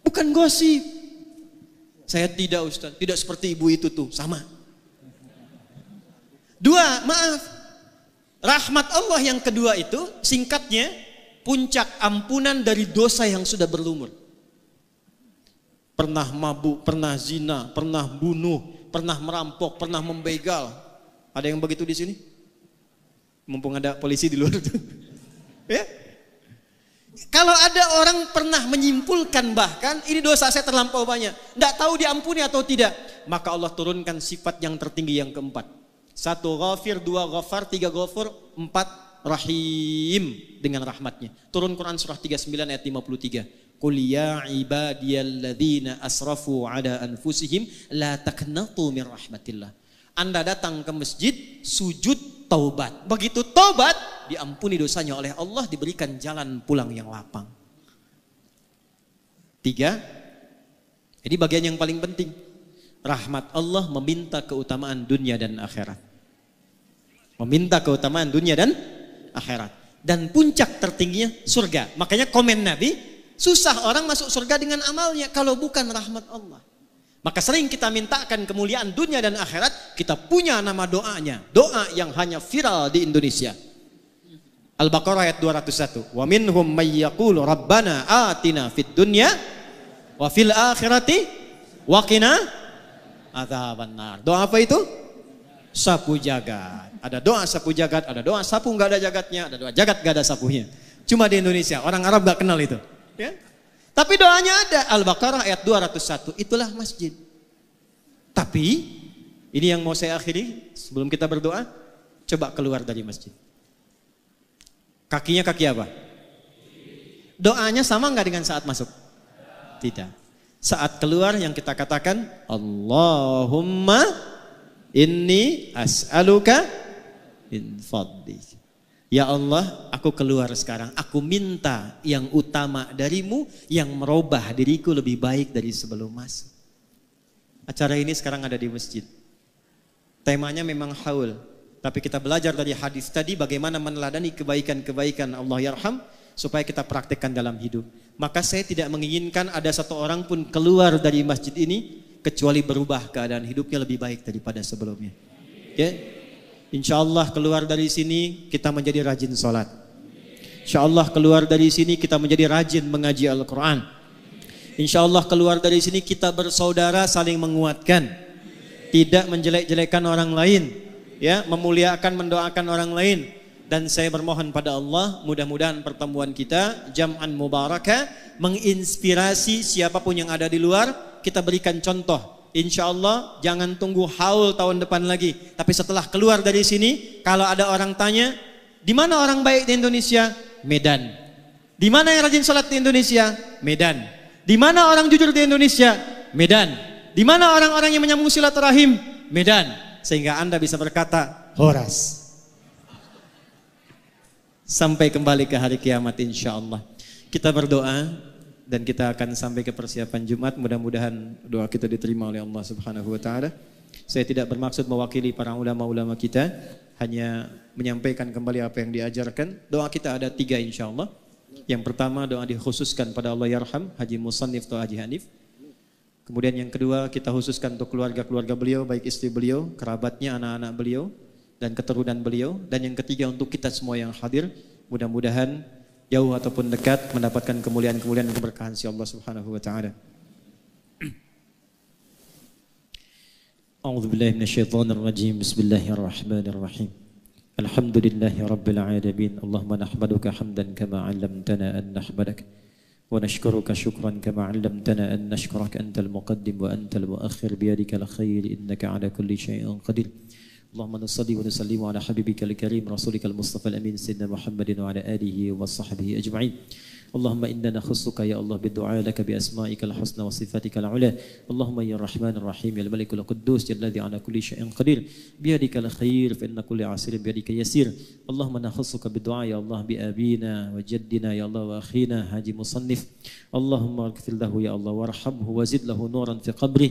S1: bukan gosip. Saya tidak Ustaz, tidak seperti ibu itu tuh, sama. 2, maaf, rahmat Allah yang kedua itu singkatnya, puncak ampunan dari dosa yang sudah berlumur. Pernah mabuk, pernah zina, pernah bunuh, pernah merampok, pernah membegal. Ada yang begitu di sini? Mumpung ada polisi di luar itu. Ya. Kalau ada orang pernah menyimpulkan bahkan ini dosa saya terlampau banyak, tidak tahu diampuni atau tidak, maka Allah turunkan sifat yang tertinggi yang keempat. 1 ghafir, 2 ghafar, 3 ghafur, 4 rahim dengan rahmatnya. Turun Quran surah 39 ayat 53. Qul ya ibadiyalladzina asrafu ala anfusihim la taqnatu min rahmatillah. Anda datang ke masjid, sujud, taubat. Begitu taubat, diampuni dosanya oleh Allah, diberikan jalan pulang yang lapang. 3. Ini bagian yang paling penting. Rahmat Allah meminta keutamaan dunia dan akhirat. Meminta keutamaan dunia dan akhirat. Dan puncak tertingginya surga. Makanya komen Nabi, susah orang masuk surga dengan amalnya kalau bukan rahmat Allah. Maka sering kita mintakan kemuliaan dunia dan akhirat, kita punya nama doanya. Doa yang hanya viral di Indonesia. Al-Baqarah ayat 201. Wa minhum may yaqulu rabbana atina fid dunya wa fil akhirati wa qina adzabannar. Doa apa itu? Sapu jagat. Ada doa sapu jagat, ada doa sapu enggak ada jagatnya, ada doa jagat enggak ada sapunya. Cuma di Indonesia, orang Arab enggak kenal itu, ya. Tapi doanya ada, Al-Baqarah ayat 201, itulah masjid. Tapi, ini yang mau saya akhiri, sebelum kita berdoa, coba keluar dari masjid. Kakinya kaki apa? Doanya sama nggak dengan saat masuk? Tidak. Saat keluar yang kita katakan, Allahumma inni as'aluka min fadlik. Ya Allah, aku keluar sekarang. Aku minta yang utama darimu yang merubah diriku lebih baik dari sebelum masuk. Acara ini sekarang ada di masjid. Temanya memang haul. Tapi kita belajar dari hadis tadi bagaimana meneladani kebaikan-kebaikan Allah yarham supaya kita praktekkan dalam hidup. Maka saya tidak menginginkan ada satu orang pun keluar dari masjid ini kecuali berubah keadaan hidupnya lebih baik daripada sebelumnya. Oke? Insya Allah keluar dari sini kita menjadi rajin sholat. Insya Allah keluar dari sini kita menjadi rajin mengaji Al-Quran. Insya Allah keluar dari sini kita bersaudara saling menguatkan. Tidak menjelek-jelekan orang lain. Ya, memuliakan, mendoakan orang lain. Dan saya bermohon pada Allah mudah-mudahan pertemuan kita jam'an mubarakah menginspirasi siapapun yang ada di luar. Kita berikan contoh. Insya Allah jangan tunggu haul tahun depan lagi. Tapi setelah keluar dari sini, kalau ada orang tanya, di mana orang baik di Indonesia? Medan. Di mana yang rajin sholat di Indonesia? Medan. Di mana orang jujur di Indonesia? Medan. Di mana orang-orang yang menyambung silaturahim? Medan. Sehingga Anda bisa berkata, Horas. Sampai kembali ke hari kiamat insya Allah. Kita berdoa. Dan kita akan sampai ke persiapan Jumat. Mudah-mudahan doa kita diterima oleh Allah Subhanahu wa Ta'ala. Saya tidak bermaksud mewakili para ulama-ulama kita, hanya menyampaikan kembali apa yang diajarkan. Doa kita ada 3 insya Allah. Yang pertama doa dikhususkan pada Allah yarham Haji Musannif atau Haji Hanif. Kemudian yang kedua kita khususkan untuk keluarga-keluarga beliau, baik istri beliau, kerabatnya, anak-anak beliau, dan keturunan beliau. Dan yang ketiga untuk kita semua yang hadir, mudah-mudahan jauh ataupun dekat mendapatkan kemuliaan-kemuliaan dan keberkahan si Allah Subhanahu wa Ta'ala. A'udzu billahi minasyaitonir rajim. Bismillahirrahmanirrahim. Alhamdulillahi rabbil alamin. Allahumma nahmaduka hamdan kama 'allamtana an nahmadaka wa nashkuruka syukran kama 'allamtana an nashkuraka antal muqaddim wa antal muakhir biyadikal khair innaka 'ala kulli syai'in qadir. اللهم نصلي ونسلم على حبيبك الكريم رسولك المصطفى الأمين سيدنا محمد وعلى آله وصحبه أجمعين. اللهم إنا نخصك يا الله بالدعاء لك بأسمائك الحسنى وصفاتك العلى. اللهم يا الرحمن الرحيم يا الملك القدوس يا الذي على كل شيء قدير بيدك الخير فإن كل عسير بيدك يسير. اللهم نخصك بالدعاء يا الله بأبينا وجدنا يا الله وأخينا حاجي مصنف. اللهم اغفر له يا الله وارحمه وزد له نورا في قبره.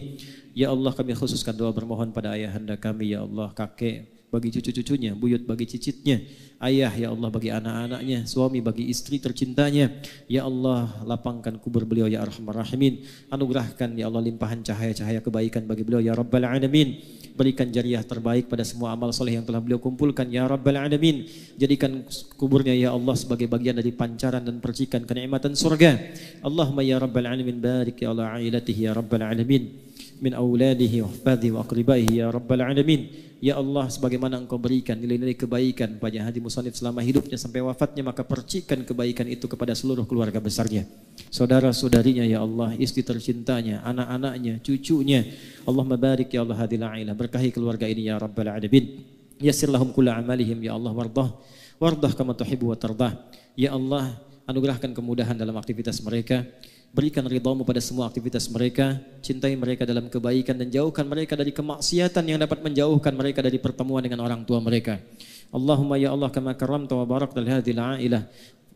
S1: Ya Allah kami khususkan doa bermohon pada ayahanda kami ya Allah, kakek bagi cucu-cucunya, buyut bagi cicitnya, ayah ya Allah bagi anak-anaknya, suami bagi istri tercintanya. Ya Allah lapangkan kubur beliau ya Arhamar Rahimin. Anugerahkan ya Allah limpahan cahaya-cahaya kebaikan bagi beliau ya Rabbal Alamin. Berikan jariah terbaik pada semua amal soleh yang telah beliau kumpulkan ya Rabbal Alamin. Jadikan kuburnya ya Allah sebagai bagian dari pancaran dan percikan kenikmatan surga. Allahumma ya Rabbal Alamin barik ya Allah ailatihi ya Rabbal Alamin. min auladihi wa ahfadhihi wa aqribaihi ya rabbal alamin. Ya Allah, sebagaimana Engkau berikan nilai-nilai kebaikan pada Haji Musannif selama hidupnya sampai wafatnya, maka percikan kebaikan itu kepada seluruh keluarga besarnya, saudara-saudarinya ya Allah, istri tercintanya, anak-anaknya, cucunya. Allahumma barik ya Allah hadhil ailah, berkahi keluarga ini ya rabbal alamin. Yassir lahum kulla amalihim ya Allah, wardah kama tuhibbu wa tardah. Ya Allah, anugerahkan kemudahan dalam aktivitas mereka. Berikan ridhamu pada semua aktivitas mereka, cintai mereka dalam kebaikan dan jauhkan mereka dari kemaksiatan yang dapat menjauhkan mereka dari pertemuan dengan orang tua mereka. Allahumma ya Allah kama karamta wa barakta li hadhil ailah.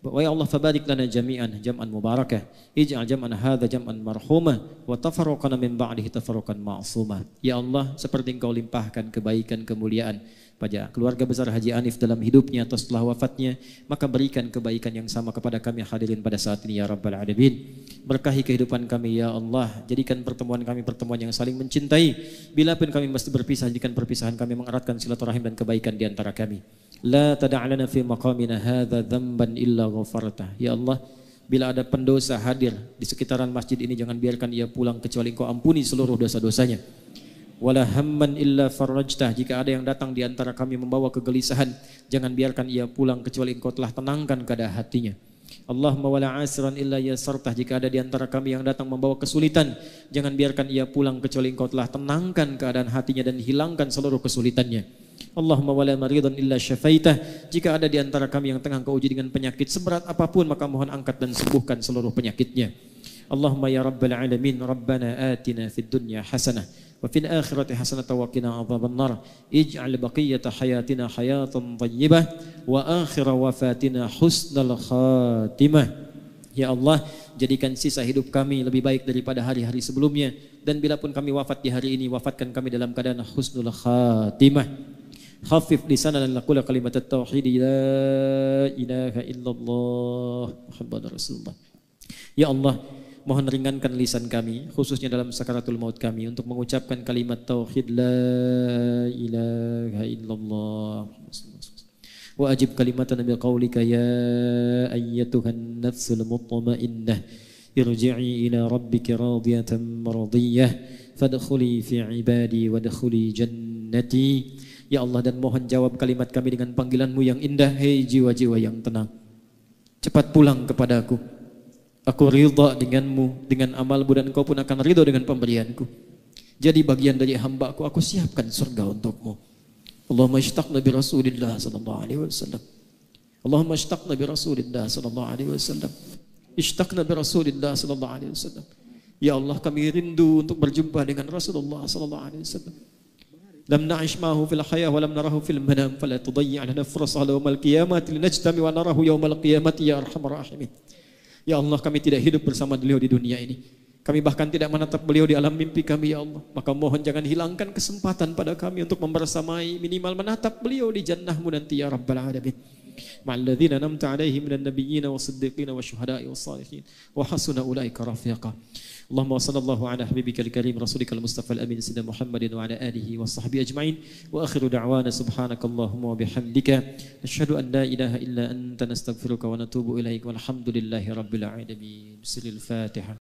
S1: Wa ya Allah fabarik lana jami'an jam'an mubarakah. Ij'al jam'an hadha jam'an marhumah wa tafarraqana min ba'dihi tafarruqan ma'sumah. Ya Allah, seperti Engkau limpahkan kebaikan kemuliaan pada keluarga besar Haji Anif dalam hidupnya atau setelah wafatnya, maka berikan kebaikan yang sama kepada kami hadirin pada saat ini ya rabbal alamin. Berkahi kehidupan kami ya Allah, jadikan pertemuan kami pertemuan yang saling mencintai. Bila pun kami mesti berpisah, jadikan perpisahan kami mengeratkan silaturahim dan kebaikan di antara kami. La tada'lana fi maqamina hadza dzamban illa ghafartah. Ya Allah, bila ada pendosa hadir di sekitaran masjid ini, jangan biarkan ia pulang kecuali Engkau ampuni seluruh dosa-dosanya. Wala hamman illa farajtah. Jika ada yang datang di antara kami membawa kegelisahan, jangan biarkan ia pulang kecuali Engkau telah tenangkan keadaan hatinya. Allahumma wala asran illa yasartah. Jika ada di antara kami yang datang membawa kesulitan, jangan biarkan ia pulang kecuali Engkau telah tenangkan keadaan hatinya dan hilangkan seluruh kesulitannya. Allahumma wala maridan illa syafaitah. Jika ada di antara kami yang tengah Engkau uji dengan penyakit seberat apapun, maka mohon angkat dan sembuhkan seluruh penyakitnya. Allahumma ya rabbal alamin, rabbana atina fid dunya hasanah wa fil akhirati hasanatan wa qina adzabannar. Ij'al baqiyata hayatina hayatan thayyibah wa akhir wafatina husnal khatimah. Ya Allah, jadikan sisa hidup kami lebih baik daripada hari-hari sebelumnya, dan bila pun kami wafat di hari ini, wafatkan kami dalam keadaan husnul khatimah. Khafif lisanan laqula kalimat at-tauhid la ilaha illallah Muhammadur Rasulullah. Ya Allah, mohon ringankan lisan kami, khususnya dalam sakaratul maut kami, untuk mengucapkan kalimat tauhid la ilaha illallah. Wa ajib kalimatan bi qaulika ya ayyatuhan nafsul mutmainnah irji'i ila rabbika radiyatan mardiyah fadkhuli fi ibadi wadkhuli jannati. Ya Allah, dan mohon jawab kalimat kami dengan panggilan-Mu yang indah. Hei jiwa-jiwa yang tenang, cepat pulang kepadaku. Aku ridha denganmu, dengan amalmu, dan Engkau pun akan ridha dengan pemberianku. Jadi bagian dari hamba-Ku, aku siapkan surga untukmu. Allahumma ishtaqna bi Rasulillah sallallahu alaihi wasallam. Allahumma ishtaqna bi Rasulillah sallallahu alaihi wasallam. Ishtaqna bi Rasulillah sallallahu alaihi wasallam. Ya Allah, kami rindu untuk berjumpa dengan Rasulullah sallallahu alaihi wasallam. Lam na'ish ma'ahu fil hayah wa lam narahu fil manam fala tudayyi' lana fursaha yawmal qiyamati linajtami wa narahu yawmal qiyamati ya arhamar rahimin. Ya Allah, kami tidak hidup bersama beliau di dunia ini. Kami bahkan tidak menatap beliau di alam mimpi kami ya Allah. Maka mohon jangan hilangkan kesempatan pada kami untuk membersamai, minimal menatap beliau di jannah-Mu nanti ya rabbal alamin. Ma'alladzina namta 'alaihim minan nabiyyin was-siddiqin wasyuhada'i was-shalihin wa hasuna ulaika rafiqa. Allahumma sallallahu ala habibikal karim rasulikal mustafa al-amin sayyidina Muhammadin wa ala alihi wa sahbihi ajma'in. Wa akhiru da'wana subhanakallahumma wa bihamdika asyhadu an la ilaha illa anta nastaghfiruka wa natubu ilaik walhamdulillahi rabbil alamin. Sirril Fatihah.